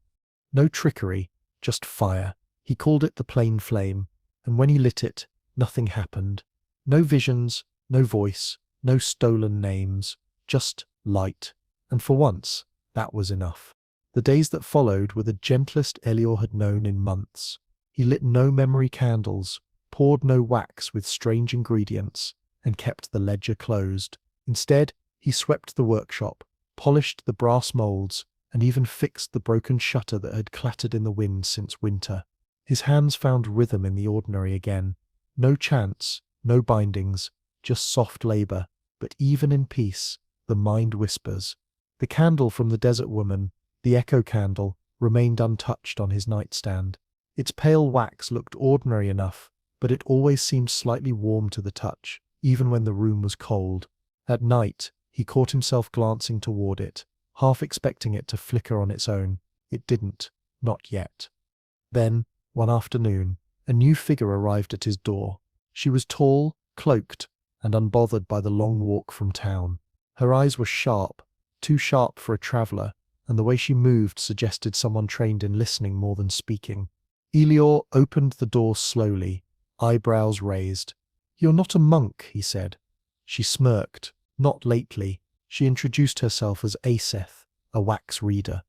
No trickery, just fire. He called it the plain flame, and when he lit it, nothing happened. No visions, no voice, no stolen names, just light. And for once, that was enough. The days that followed were the gentlest Elior had known in months. He lit no memory candles, poured no wax with strange ingredients, and kept the ledger closed. Instead, he swept the workshop, polished the brass molds, and even fixed the broken shutter that had clattered in the wind since winter. His hands found rhythm in the ordinary again. No chants, no bindings, just soft labor, but even in peace, the mind whispers. The candle from the desert woman, the echo candle, remained untouched on his nightstand. Its pale wax looked ordinary enough, but it always seemed slightly warm to the touch, even when the room was cold. At night, he caught himself glancing toward it, half expecting it to flicker on its own. It didn't, not yet. Then, one afternoon, a new figure arrived at his door. She was tall, cloaked, and unbothered by the long walk from town. Her eyes were sharp, too sharp for a traveler, and the way she moved suggested someone trained in listening more than speaking. Elior opened the door slowly, eyebrows raised. "You're not a monk," he said. She smirked. "Not lately." She introduced herself as Aseth, a wax reader.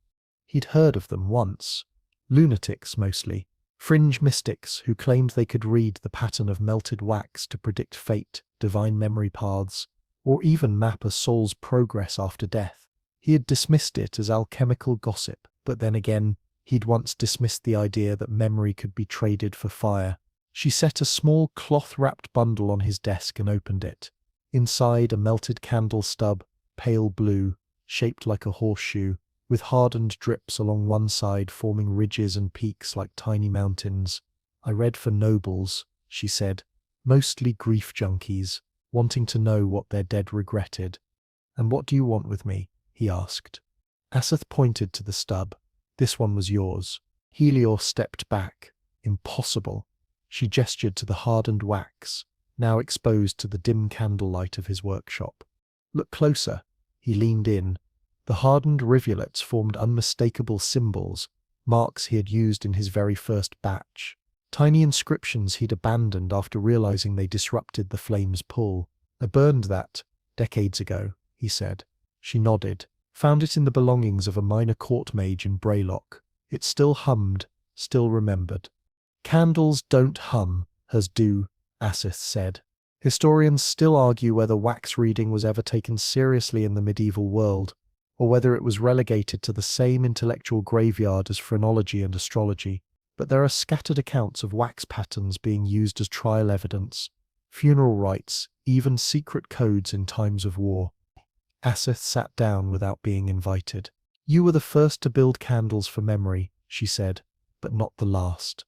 He'd heard of them once. Lunatics, mostly. Fringe mystics who claimed they could read the pattern of melted wax to predict fate, divine memory paths, or even map a soul's progress after death. He had dismissed it as alchemical gossip, but then again, he'd once dismissed the idea that memory could be traded for fire. She set a small cloth-wrapped bundle on his desk and opened it. Inside, a melted candle stub, pale blue, shaped like a horseshoe, with hardened drips along one side forming ridges and peaks like tiny mountains. "I read for nobles," she said, "mostly grief junkies, wanting to know what their dead regretted." "And what do you want with me?" he asked. Aseth pointed to the stub. "This one was yours." Helior stepped back. "Impossible." She gestured to the hardened wax, now exposed to the dim candlelight of his workshop. "Look closer." He leaned in. The hardened rivulets formed unmistakable symbols, marks he had used in his very first batch. Tiny inscriptions he'd abandoned after realizing they disrupted the flame's pull. "I burned that decades ago," he said. She nodded. "Found it in the belongings of a minor court mage in Braylock. It still hummed, still remembered." "Candles don't hum, hers do," Aseth said. Historians still argue whether wax reading was ever taken seriously in the medieval world, or whether it was relegated to the same intellectual graveyard as phrenology and astrology. But there are scattered accounts of wax patterns being used as trial evidence, funeral rites, even secret codes in times of war. Aseth sat down without being invited. "You were the first to build candles for memory," she said, "but not the last."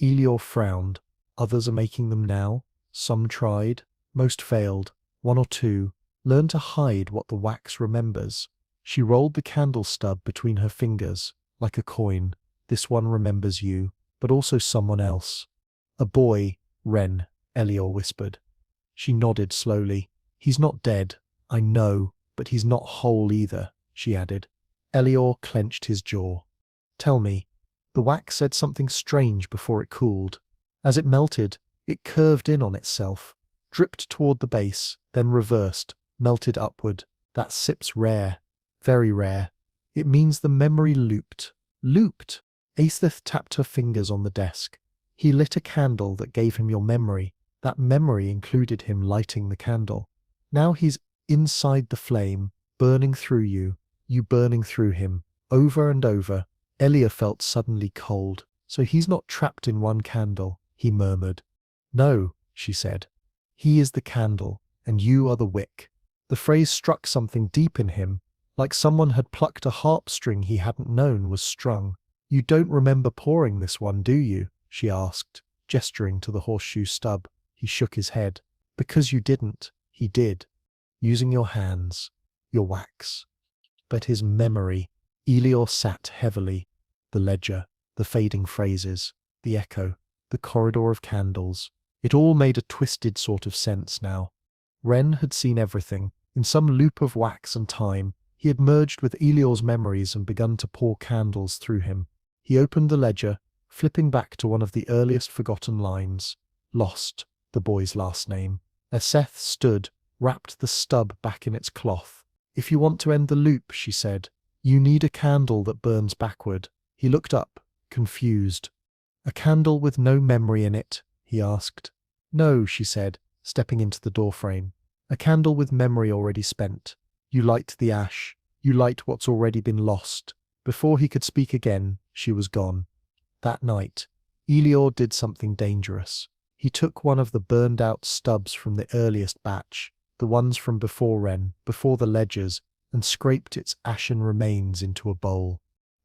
Elior frowned. "Others are making them now. Some tried. Most failed. One or two learned to hide what the wax remembers." She rolled the candle stub between her fingers, like a coin. "This one remembers you, but also someone else. A boy, Ren, Elior whispered. She nodded slowly. He's not dead, I know, but he's not whole either, she added. Elior clenched his jaw. Tell me. The wax said something strange before it cooled. As it melted, it curved in on itself, dripped toward the base, then reversed, melted upward. That sip's rare. Very rare. It means the memory looped. Looped! Aethith tapped her fingers on the desk. He lit a candle that gave him your memory. That memory included him lighting the candle. Now he's inside the flame, burning through you, you burning through him, over and over. Elia felt suddenly cold. So he's not trapped in one candle, he murmured. No, she said. He is the candle, and you are the wick. The phrase struck something deep in him, like someone had plucked a harp string he hadn't known was strung. You don't remember pouring this one, do you? She asked, gesturing to the horseshoe stub. He shook his head. Because you didn't, he did. Using your hands, your wax. But his memory, Elior sat heavily. The ledger, the fading phrases, the echo, the corridor of candles. It all made a twisted sort of sense now. Ren had seen everything. In some loop of wax and time, he had merged with Elior's memories and begun to pour candles through him. He opened the ledger, flipping back to one of the earliest forgotten lines. Lost, the boy's last name. As Seth stood, wrapped the stub back in its cloth. If you want to end the loop, she said, you need a candle that burns backward. He looked up, confused. A candle with no memory in it, he asked. No, she said, stepping into the doorframe. A candle with memory already spent. You light the ash. You light what's already been lost. Before he could speak again, she was gone. That night, Elior did something dangerous. He took one of the burned-out stubs from the earliest batch, the ones from before Ren, before the ledgers, and scraped its ashen remains into a bowl.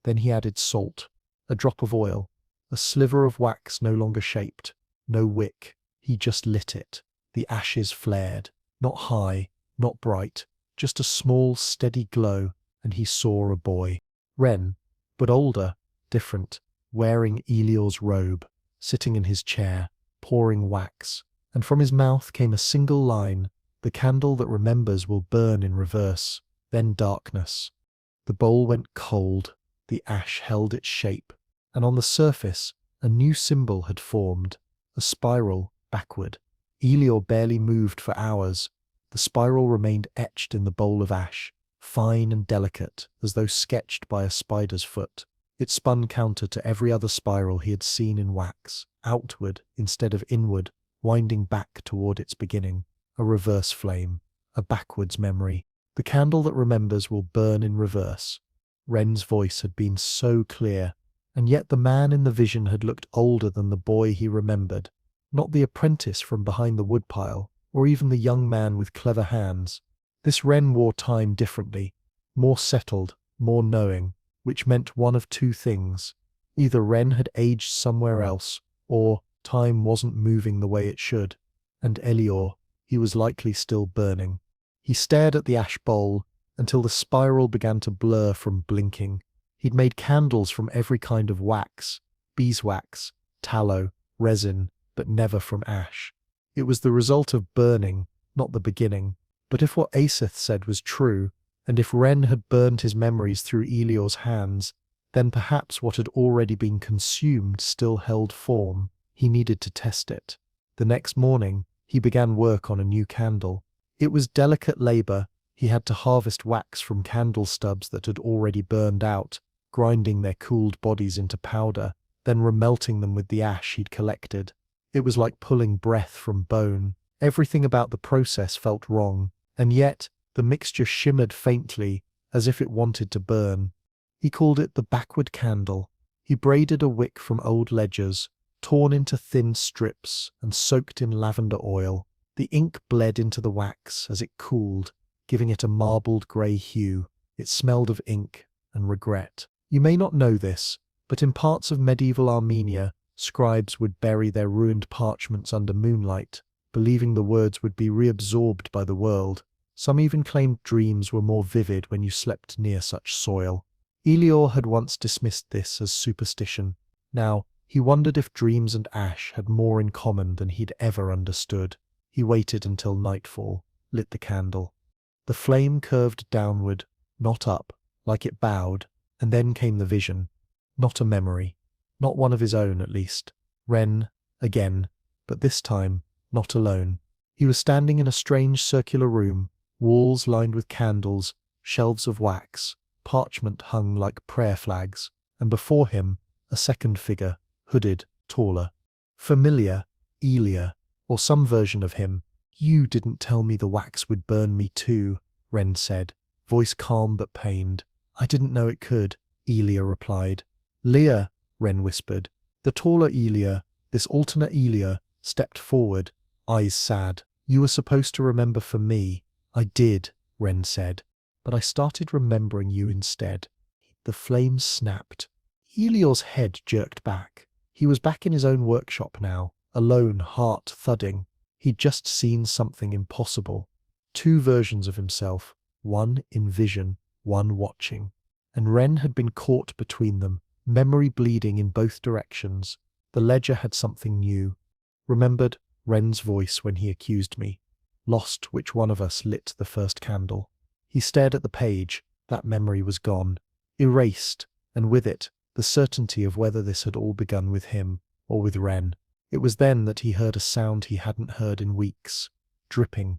Then he added salt, a drop of oil, a sliver of wax no longer shaped, no wick. He just lit it. The ashes flared, not high, not bright, just a small, steady glow, and he saw a boy. Ren, but older, different, wearing Elior's robe, sitting in his chair, pouring wax, and from his mouth came a single line, the candle that remembers will burn in reverse, then darkness. The bowl went cold, the ash held its shape, and on the surface a new symbol had formed, a spiral backward. Elior barely moved for hours. The spiral remained etched in the bowl of ash, fine and delicate, as though sketched by a spider's foot. It spun counter to every other spiral he had seen in wax, outward instead of inward, winding back toward its beginning. A reverse flame, a backwards memory. The candle that remembers will burn in reverse. Ren's voice had been so clear, and yet the man in the vision had looked older than the boy he remembered. Not the apprentice from behind the woodpile, or even the young man with clever hands. This Ren wore time differently, more settled, more knowing, which meant one of two things. Either Ren had aged somewhere else, or time wasn't moving the way it should. And Elior, he was likely still burning. He stared at the ash bowl until the spiral began to blur from blinking. He'd made candles from every kind of wax, beeswax, tallow, resin, but never from ash. It was the result of burning, not the beginning. But if what Aethith said was true, and if Ren had burned his memories through Elior's hands, then perhaps what had already been consumed still held form. He needed to test it. The next morning, he began work on a new candle. It was delicate labor. He had to harvest wax from candle stubs that had already burned out, grinding their cooled bodies into powder, then remelting them with the ash he'd collected. It was like pulling breath from bone. Everything about the process felt wrong, and yet the mixture shimmered faintly, as if it wanted to burn. He called it the backward candle. He braided a wick from old ledgers, torn into thin strips and soaked in lavender oil. The ink bled into the wax as it cooled, giving it a marbled grey hue. It smelled of ink and regret. You may not know this, but in parts of medieval Armenia, scribes would bury their ruined parchments under moonlight, believing the words would be reabsorbed by the world. Some even claimed dreams were more vivid when you slept near such soil. Elior had once dismissed this as superstition. Now, He wondered if dreams and ash had more in common than he'd ever understood. He waited until nightfall, lit the candle. The flame curved downward, not up, like it bowed, and then came the vision. Not a memory. Not one of his own, at least. Ren, again, but this time, not alone. He was standing in a strange circular room, walls lined with candles, shelves of wax, parchment hung like prayer flags, and before him, a second figure, hooded, taller. Familiar, Elia, or some version of him. "You didn't tell me the wax would burn me too," Ren said, voice calm but pained. "I didn't know it could," Elia replied. "Leah," Ren whispered. The taller Elia, this alternate Elia, stepped forward, eyes sad. "You were supposed to remember for me." "I did," Ren said, "but I started remembering you instead." The flames snapped. Elior's head jerked back. He was back in his own workshop now, alone, heart thudding. He'd just seen something impossible. Two versions of himself, one in vision, one watching. And Ren had been caught between them, memory bleeding in both directions. The ledger had something new. Remembered Ren's voice when he accused me. Lost which one of us lit the first candle. He stared at the page. That memory was gone. Erased, and with it, the certainty of whether this had all begun with him, or with Ren. It was then that he heard a sound he hadn't heard in weeks. Dripping.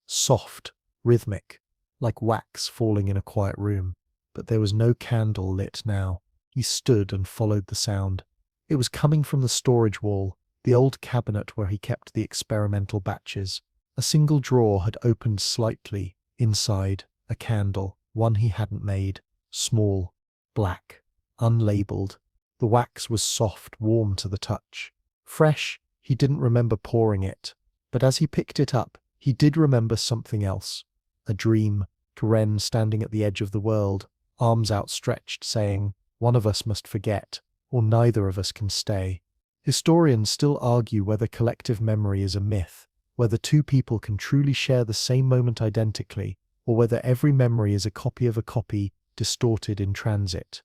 Soft. Rhythmic. Like wax falling in a quiet room. But there was no candle lit now. He stood and followed the sound. It was coming from the storage wall, the old cabinet where he kept the experimental batches. A single drawer had opened slightly. Inside, a candle, one he hadn't made. Small. Black. Unlabeled. The wax was soft, warm to the touch. Fresh, he didn't remember pouring it. But as he picked it up, he did remember something else. A dream. Ren standing at the edge of the world, arms outstretched, saying, "One of us must forget, or neither of us can stay." Historians still argue whether collective memory is a myth, whether two people can truly share the same moment identically, or whether every memory is a copy of a copy, distorted in transit.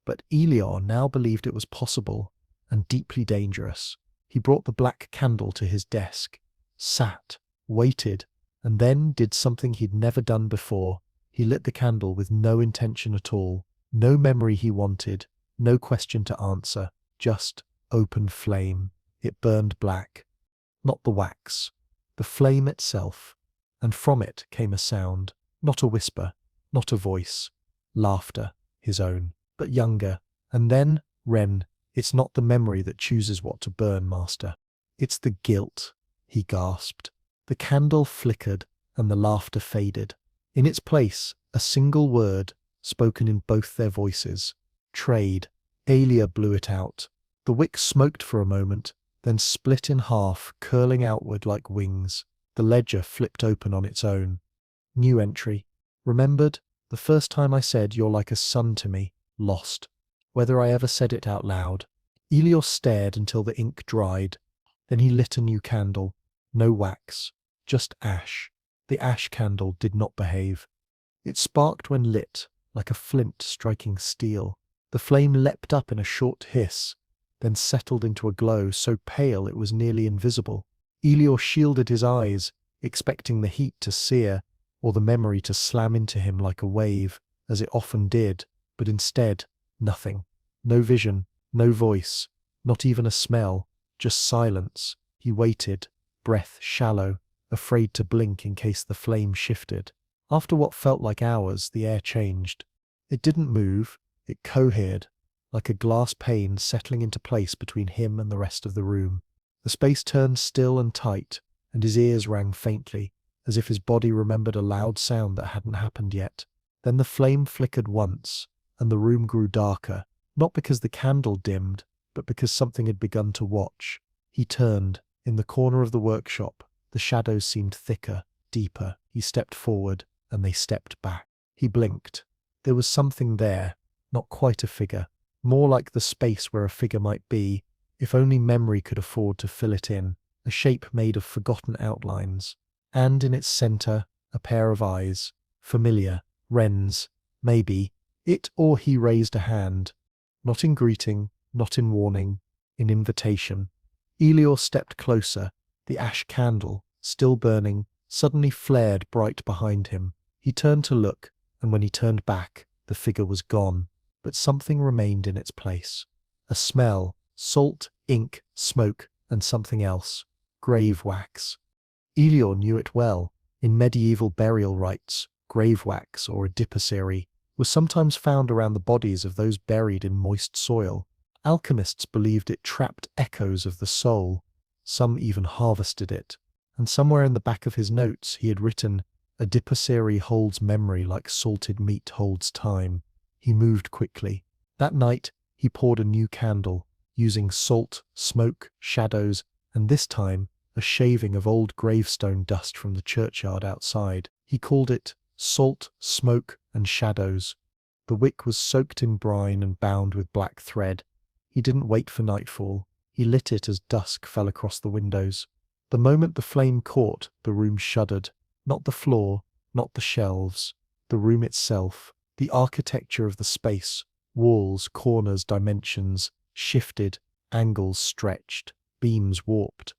But Elior now believed it was possible, and deeply dangerous. He brought the black candle to his desk, sat, waited, and then did something he'd never done before. He lit the candle with no intention at all, no memory he wanted, no question to answer, just open flame. It burned black. Not the wax, the flame itself. And from it came a sound, not a whisper, not a voice. Laughter, his own, but younger. And then, Ren, it's not the memory that chooses what to burn, Master. It's the guilt, he gasped. The candle flickered, and the laughter faded. In its place, a single word, spoken in both their voices. Trade. Alia blew it out. The wick smoked for a moment, then split in half, curling outward like wings. The ledger flipped open on its own. New entry. Remembered, the first time I said you're like a son to me. Lost. Whether I ever said it out loud. Elior stared until the ink dried. Then he lit a new candle. No wax. Just ash. The ash candle did not behave. It sparked when lit, like a flint striking steel. The flame leapt up in a short hiss, then settled into a glow so pale it was nearly invisible. Elior shielded his eyes, expecting the heat to sear, or the memory to slam into him like a wave, as it often did, but instead, nothing. No vision, no voice, not even a smell, just silence. He waited, breath shallow, afraid to blink in case the flame shifted. After what felt like hours, the air changed. It didn't move, it cohered, like a glass pane settling into place between him and the rest of the room. The space turned still and tight, and his ears rang faintly, as if his body remembered a loud sound that hadn't happened yet. Then the flame flickered once, and the room grew darker, not because the candle dimmed, but because something had begun to watch. He turned. In the corner of the workshop, the shadows seemed thicker, deeper. He stepped forward, and they stepped back. He blinked. There was something there, not quite a figure, more like the space where a figure might be, if only memory could afford to fill it in, a shape made of forgotten outlines. And in its center, a pair of eyes, familiar, Ren's, maybe. It or he raised a hand, not in greeting, not in warning, an invitation. Elior stepped closer. The ash candle, still burning, suddenly flared bright behind him. He turned to look, and when he turned back, the figure was gone, but something remained in its place. A smell, salt, ink, smoke, and something else. Grave wax. Elior knew it well. In medieval burial rites, grave wax, or adipocere, was sometimes found around the bodies of those buried in moist soil. Alchemists believed it trapped echoes of the soul. Some even harvested it. And somewhere in the back of his notes he had written, "Adipocere holds memory like salted meat holds time." He moved quickly. That night he poured a new candle, using salt, smoke, shadows, and this time a shaving of old gravestone dust from the churchyard outside. He called it Salt, Smoke, and Shadows. The wick was soaked in brine and bound with black thread. He didn't wait for nightfall. He lit it as dusk fell across the windows. The moment the flame caught, the room shuddered. Not the floor, not the shelves. The room itself, the architecture of the space, walls, corners, dimensions, shifted, angles stretched, beams warped.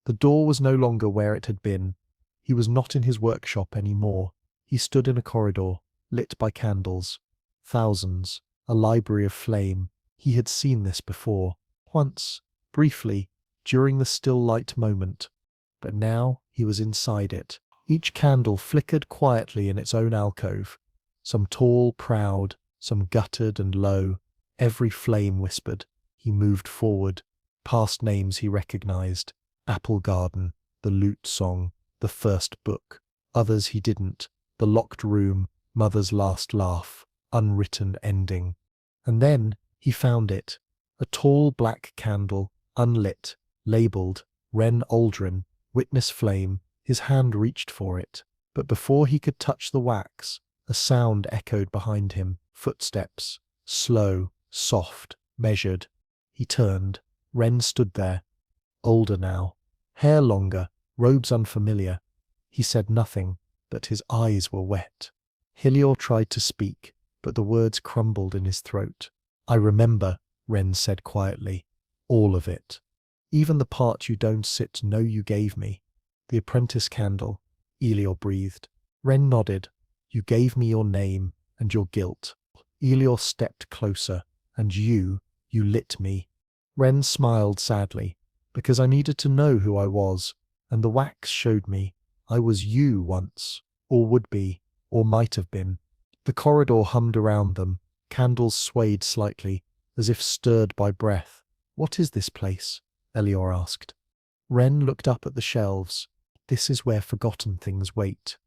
The door was no longer where it had been. He was not in his workshop any more. He stood in a corridor, lit by candles. Thousands, a library of flame. He had seen this before. Once, briefly, during the still light moment. But now he was inside it. Each candle flickered quietly in its own alcove. Some tall, proud, some guttered and low. Every flame whispered. He moved forward. Past names he recognized. Apple Garden, the lute song, the first book. Others he didn't. The locked room, mother's last laugh, unwritten ending. And then he found it. A tall black candle, unlit, labeled, Ren Aldrin, witness flame. His hand reached for it. But before he could touch the wax, a sound echoed behind him. Footsteps. Slow, soft, measured. He turned. Ren stood there. Older now. Hair longer, robes unfamiliar. He said nothing, but his eyes were wet. Helior tried to speak, but the words crumbled in his throat. "I remember," Ren said quietly. "All of it. Even the part you don't sit to know you gave me." "The apprentice candle," Helior breathed. Ren nodded. "You gave me your name and your guilt." Helior stepped closer. "And you lit me." Ren smiled sadly. "Because I needed to know who I was, and the wax showed me I was you once, or would be, or might have been." The corridor hummed around them. Candles swayed slightly, as if stirred by breath. "What is this place?" Elior asked. Ren looked up at the shelves. "This is where forgotten things wait.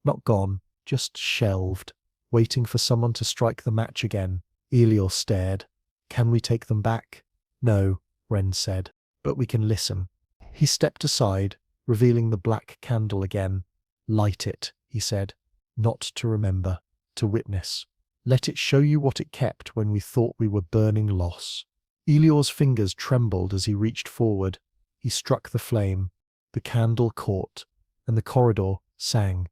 Not gone, just shelved, waiting for someone to strike the match again." Elior stared. "Can we take them back?" "No," Ren said. "But we can listen." He stepped aside, revealing the black candle again. "Light it," he said. "Not to remember, to witness. Let it show you what it kept when we thought we were burning loss." Elior's fingers trembled as he reached forward. He struck the flame. The candle caught, and the corridor sang.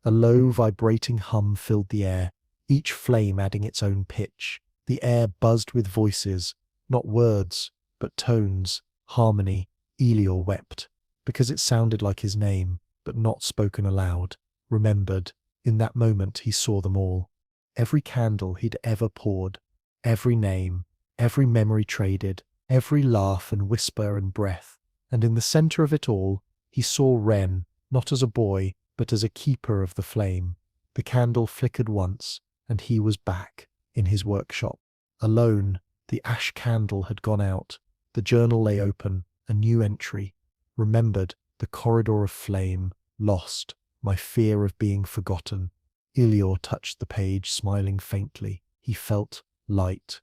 A low, vibrating hum filled the air, each flame adding its own pitch. The air buzzed with voices, not words, but tones, harmony. Elior wept, because it sounded like his name, but not spoken aloud. Remembered, in that moment he saw them all. Every candle he'd ever poured, every name, every memory traded, every laugh and whisper and breath. And in the center of it all, he saw Ren, not as a boy, but as a keeper of the flame. The candle flickered once, and he was back, in his workshop. Alone, the ash candle had gone out. The journal lay open, a new entry. Remembered, the corridor of flame, lost, my fear of being forgotten. Elior touched the page, smiling faintly. He felt light.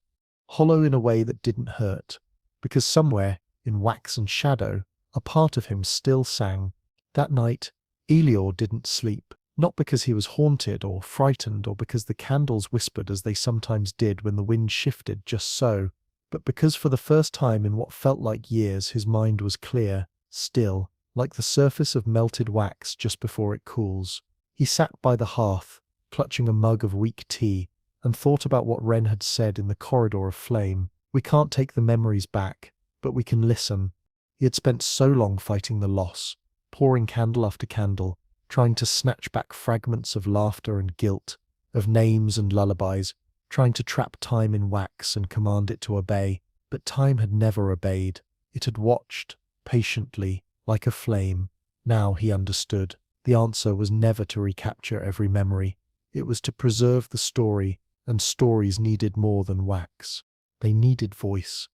Hollow in a way that didn't hurt, because somewhere, in wax and shadow, a part of him still sang. That night, Elior didn't sleep, not because he was haunted or frightened or because the candles whispered as they sometimes did when the wind shifted just so, but because for the first time in what felt like years his mind was clear, still, like the surface of melted wax just before it cools. He sat by the hearth, clutching a mug of weak tea, and thought about what Ren had said in the corridor of flame. "We can't take the memories back, but we can listen. He had spent so long fighting the loss, pouring candle after candle, trying to snatch back fragments of laughter and guilt, of names and lullabies, trying to trap time in wax and command it to obey. But time had never obeyed. It had watched, patiently, like a flame. Now he understood. The answer was never to recapture every memory. It was to preserve the story, and stories needed more than wax. They needed voice.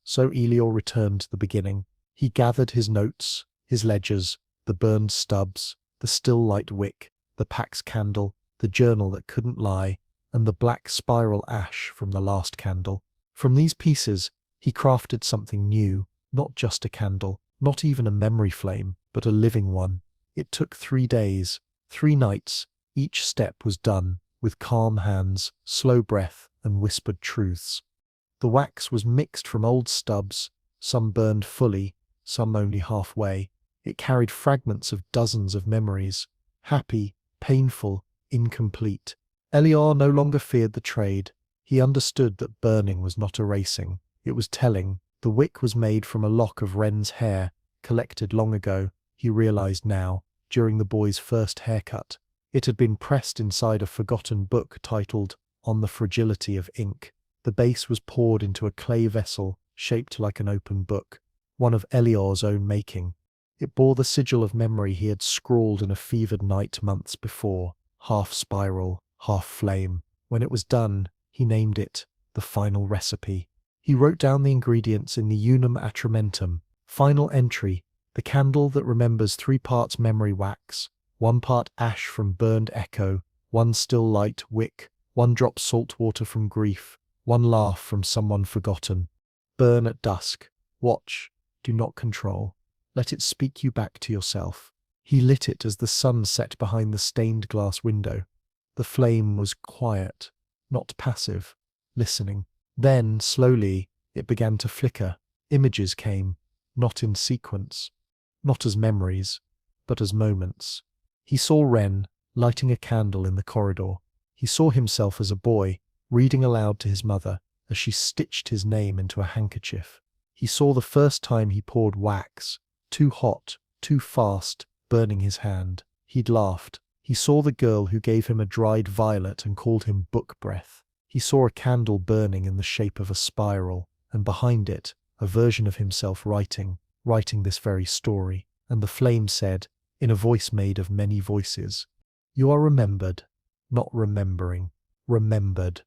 So Elior returned to the beginning. He gathered his notes, his ledgers, the burned stubs, the still light wick, the pax candle, the journal that couldn't lie, and the black spiral ash from the last candle. From these pieces, he crafted something new, not just a candle, not even a memory flame, but a living one. It took 3 days, 3 nights. Each step was done, with calm hands, slow breath, and whispered truths. The wax was mixed from old stubs, some burned fully, some only halfway. It carried fragments of dozens of memories, happy, painful, incomplete. Elior no longer feared the trade. He understood that burning was not erasing, it was telling. The wick was made from a lock of Wren's hair, collected long ago, he realized now, during the boy's first haircut. It had been pressed inside a forgotten book titled On the Fragility of Ink. The base was poured into a clay vessel shaped like an open book, one of Elior's own making. It bore the sigil of memory he had scrawled in a fevered night months before, half spiral, half flame. When it was done, he named it the final recipe. He wrote down the ingredients in the unum atramentum. Final entry: the candle that remembers 3 parts memory wax, 1 part ash from burned echo, 1 still light wick, 1 drop salt water from grief, 1 laugh from someone forgotten. Burn at dusk. Watch. Do not control. Let it speak you back to yourself. He lit it as the sun set behind the stained glass window. The flame was quiet, not passive, listening. Then, slowly, it began to flicker. Images came, not in sequence, not as memories, but as moments. He saw Wren, lighting a candle in the corridor. He saw himself as a boy, reading aloud to his mother as she stitched his name into a handkerchief. He saw the first time he poured wax, too hot, too fast, burning his hand. He'd laughed. He saw the girl who gave him a dried violet and called him book breath. He saw a candle burning in the shape of a spiral, and behind it, a version of himself writing this very story. And the flame said, in a voice made of many voices, "You are remembered, not remembering, remembered."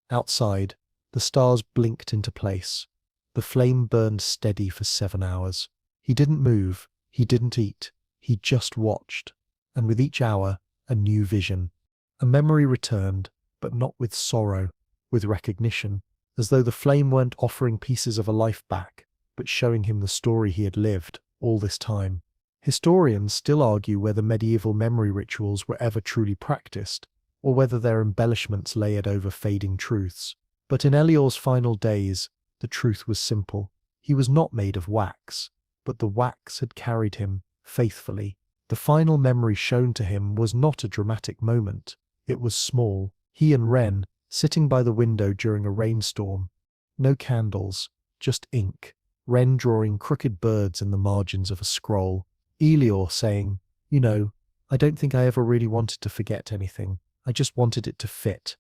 Outside, the stars blinked into place. The flame burned steady for 7 hours. He didn't move, he didn't eat, he just watched. And with each hour, a new vision. A memory returned, but not with sorrow, with recognition, as though the flame weren't offering pieces of a life back, but showing him the story he had lived all this time. Historians still argue whether medieval memory rituals were ever truly practiced, or whether their embellishments layered over fading truths. But in Elior's final days, the truth was simple. He was not made of wax, but the wax had carried him, faithfully. The final memory shown to him was not a dramatic moment. It was small. He and Wren, sitting by the window during a rainstorm. No candles, just ink. Wren drawing crooked birds in the margins of a scroll. Elior saying, "You know, I don't think I ever really wanted to forget anything. I just wanted it to fit."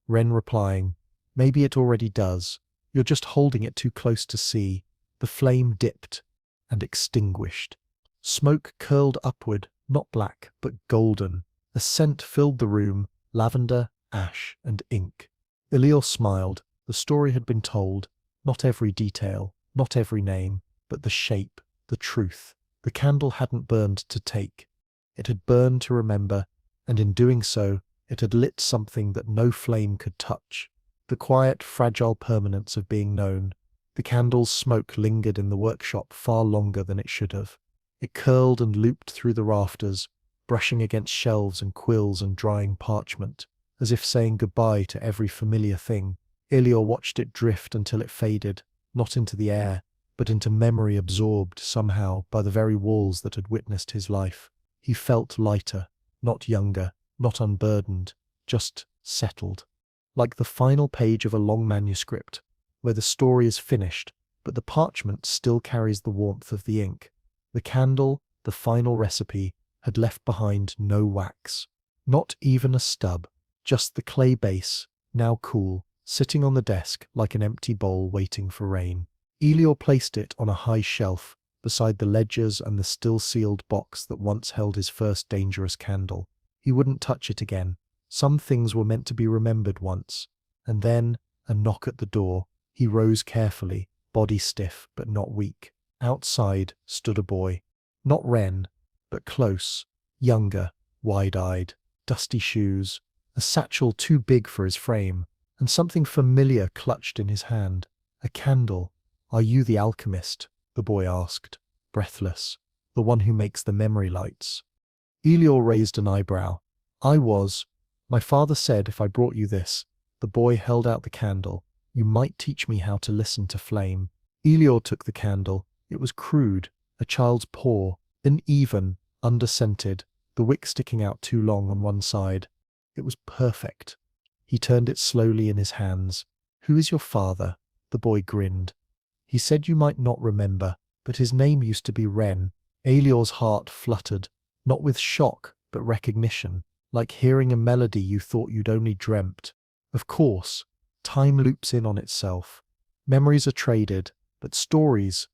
Wren replying, "Maybe it already does. You're just holding it too close to see." The flame dipped and extinguished. Smoke curled upward, not black, but golden. A scent filled the room, lavender, ash, and ink. Elior smiled. The story had been told. Not every detail, not every name, but the shape, the truth. The candle hadn't burned to take. It had burned to remember, and in doing so, it had lit something that no flame could touch. The quiet, fragile permanence of being known. The candle's smoke lingered in the workshop far longer than it should have. It curled and looped through the rafters, brushing against shelves and quills and drying parchment, as if saying goodbye to every familiar thing. Elior watched it drift until it faded, not into the air, but into memory absorbed somehow by the very walls that had witnessed his life. He felt lighter, not younger, not unburdened, just settled. Like the final page of a long manuscript, where the story is finished, but the parchment still carries the warmth of the ink. The candle, the final recipe, had left behind no wax. Not even a stub, just the clay base, now cool, sitting on the desk like an empty bowl waiting for rain. Elior placed it on a high shelf, beside the ledgers and the still-sealed box that once held his first dangerous candle. He wouldn't touch it again. Some things were meant to be remembered once. And then, a knock at the door. He rose carefully, body stiff but not weak. Outside stood a boy. Not Ren, but close, younger, wide-eyed, dusty shoes, a satchel too big for his frame, and something familiar clutched in his hand. A candle. "Are you the alchemist?" the boy asked, breathless. "The one who makes the memory lights?" Elior raised an eyebrow. "I was. My father said if I brought you this." The boy held out the candle. "You might teach me how to listen to flame." Elior took the candle. It was crude, a child's paw, uneven, under-scented, the wick sticking out too long on one side. It was perfect. He turned it slowly in his hands. "Who is your father?" The boy grinned. "He said you might not remember, but his name used to be Ren." Elior's heart fluttered, not with shock, but recognition, like hearing a melody you thought you'd only dreamt. Of course, time loops in on itself. Memories are traded, but stories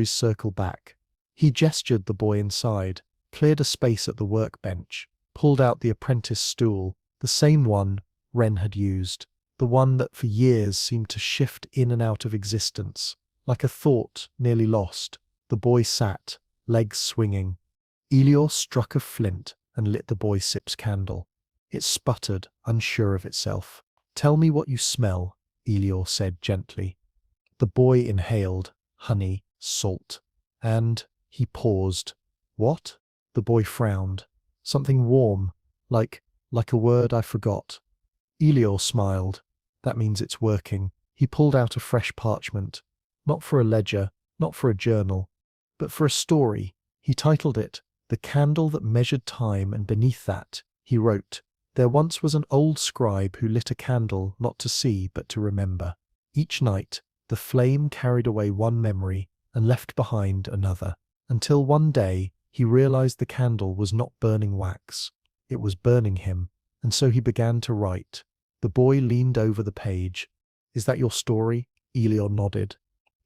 circle back. He gestured the boy inside, cleared a space at the workbench, pulled out the apprentice stool, the same one Ren had used, the one that for years seemed to shift in and out of existence, like a thought nearly lost. The boy sat, legs swinging. Elior struck a flint and lit the boy Sip's candle. It sputtered, unsure of itself. "Tell me what you smell," Elior said gently. The boy inhaled, honey, salt, and he paused. "What?" The boy frowned. "Something warm, like a word I forgot." Elior smiled. "That means it's working." He pulled out a fresh parchment. Not for a ledger, not for a journal, but for a story. He titled it, "The Candle That Measured Time," and beneath that, he wrote, "There once was an old scribe who lit a candle not to see but to remember. Each night, the flame carried away one memory and left behind another, until one day he realized the candle was not burning wax. It was burning him, and so he began to write." The boy leaned over the page. "Is that your story?" Elior nodded.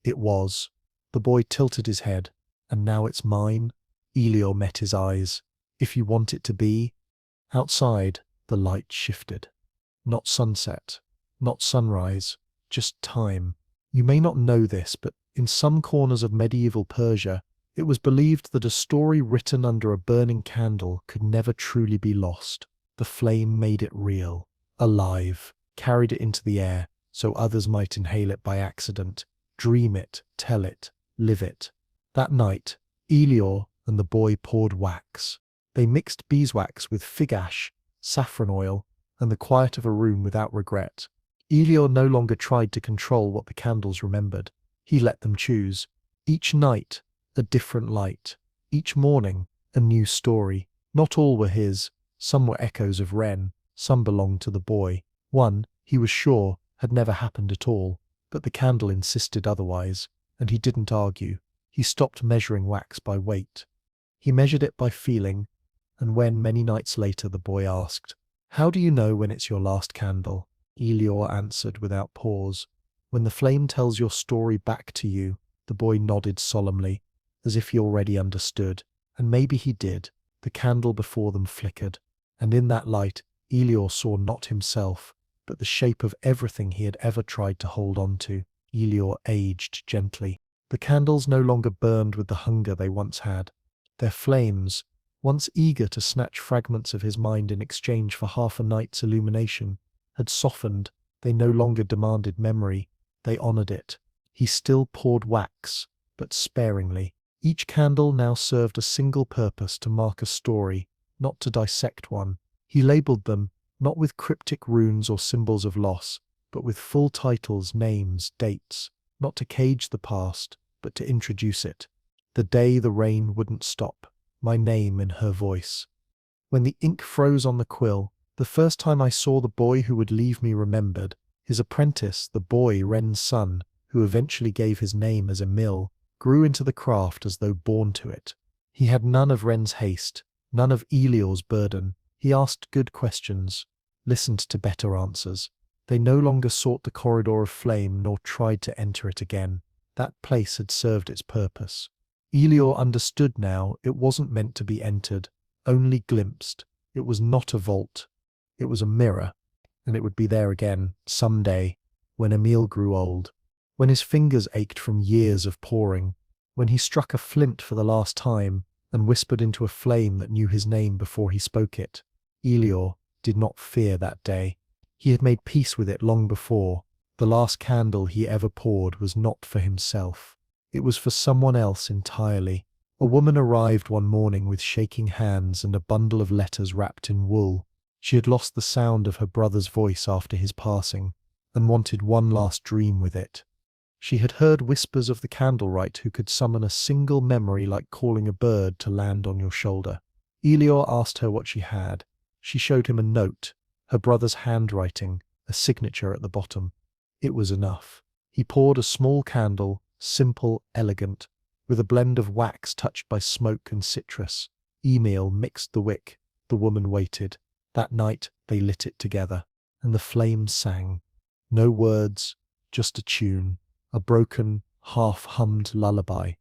It was. The boy tilted his head. "And now it's mine?" Elior met his eyes. "If you want it to be." Outside, the light shifted. Not sunset, not sunrise, just time. You may not know this, but in some corners of medieval Persia, it was believed that a story written under a burning candle could never truly be lost. The flame made it real, alive, carried it into the air, so others might inhale it by accident, dream it, tell it, live it. That night, Elior and the boy poured wax. They mixed beeswax with fig ash, saffron oil, and the quiet of a room without regret. Elior no longer tried to control what the candles remembered. He let them choose. Each night, a different light. Each morning, a new story. Not all were his. Some were echoes of Ren. Some belonged to the boy. One, he was sure, had never happened at all. But the candle insisted otherwise, and he didn't argue. He stopped measuring wax by weight. He measured it by feeling, and when, many nights later, the boy asked, "How do you know when it's your last candle?" Elior answered without pause, "When the flame tells your story back to you." The boy nodded solemnly, as if he already understood, and maybe he did. The candle before them flickered, and in that light, Elior saw not himself, but the shape of everything he had ever tried to hold on to. Elior aged gently. The candles no longer burned with the hunger they once had. Their flames, once eager to snatch fragments of his mind in exchange for half a night's illumination, had softened. They no longer demanded memory, they honored it. He still poured wax, but sparingly. Each candle now served a single purpose: to mark a story, not to dissect one. He labeled them, not with cryptic runes or symbols of loss, but with full titles, names, dates, not to cage the past, but to introduce it. The day the rain wouldn't stop, my name in her voice. When the ink froze on the quill, the first time I saw the boy who would leave me remembered, his apprentice, the boy, Ren's son, who eventually gave his name as Emil, grew into the craft as though born to it. He had none of Ren's haste, none of Elior's burden. He asked good questions, listened to better answers. They no longer sought the corridor of flame nor tried to enter it again. That place had served its purpose. Elior understood now it wasn't meant to be entered, only glimpsed. It was not a vault. It was a mirror, and it would be there again, someday, when Emil grew old, when his fingers ached from years of pouring, when he struck a flint for the last time and whispered into a flame that knew his name before he spoke it. Elior did not fear that day. He had made peace with it long before. The last candle he ever poured was not for himself. It was for someone else entirely. A woman arrived one morning with shaking hands and a bundle of letters wrapped in wool. She had lost the sound of her brother's voice after his passing, and wanted one last dream with it. She had heard whispers of the candlelight who could summon a single memory like calling a bird to land on your shoulder. Elior asked her what she had. She showed him a note, her brother's handwriting, a signature at the bottom. It was enough. He poured a small candle, simple, elegant, with a blend of wax touched by smoke and citrus. Emil mixed the wick. The woman waited. That night they lit it together, and the flame sang. No words, just a tune, a broken, half-hummed lullaby.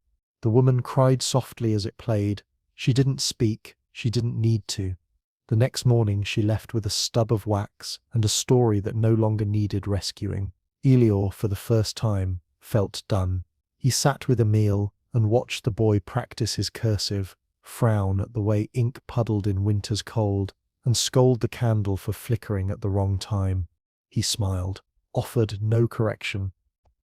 The woman cried softly as it played. She didn't speak, she didn't need to. The next morning she left with a stub of wax and a story that no longer needed rescuing. Elior, for the first time, felt done. He sat with Emil and watched the boy practice his cursive, frown at the way ink puddled in winter's cold, and scold the candle for flickering at the wrong time. He smiled, offered no correction.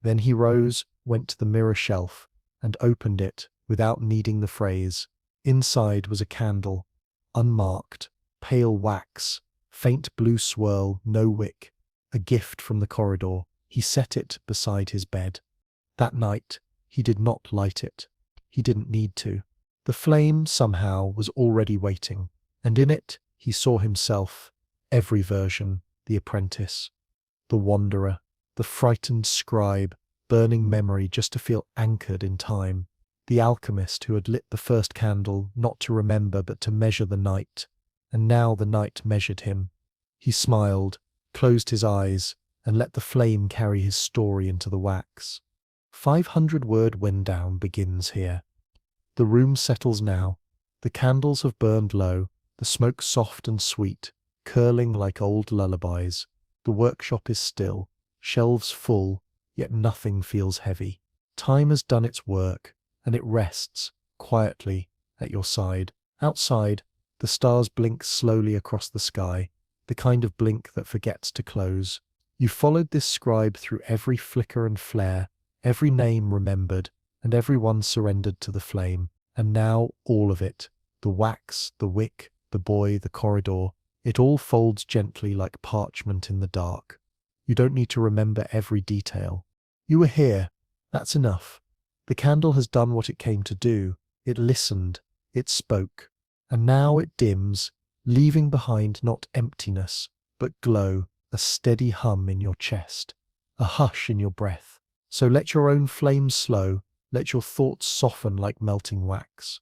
Then he rose, went to the mirror shelf, and opened it without needing the phrase. Inside was a candle, unmarked, pale wax, faint blue swirl, no wick, a gift from the corridor. He set it beside his bed. That night, he did not light it. He didn't need to. The flame, somehow, was already waiting, and in it he saw himself, every version, the apprentice, the wanderer, the frightened scribe, burning memory just to feel anchored in time, the alchemist who had lit the first candle not to remember but to measure the night, and now the night measured him. He smiled, closed his eyes, and let the flame carry his story into the wax. 500-word wind-down begins here. The room settles now. The candles have burned low, the smoke soft and sweet, curling like old lullabies. The workshop is still, shelves full, yet nothing feels heavy. Time has done its work, and it rests, quietly, at your side. Outside, the stars blink slowly across the sky, the kind of blink that forgets to close. You followed this scribe through every flicker and flare, every name remembered, and every one surrendered to the flame. And now all of it, the wax, the wick, the boy, the corridor, it all folds gently like parchment in the dark. You don't need to remember every detail. You were here. That's enough. The candle has done what it came to do. It listened. It spoke. And now it dims, leaving behind not emptiness, but glow, a steady hum in your chest, a hush in your breath. So let your own flame slow, let your thoughts soften like melting wax.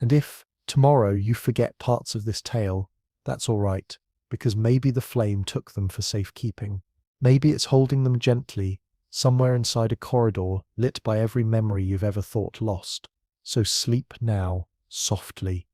And if, tomorrow, you forget parts of this tale, that's all right, because maybe the flame took them for safekeeping. Maybe it's holding them gently, somewhere inside a corridor lit by every memory you've ever thought lost. So sleep now, softly,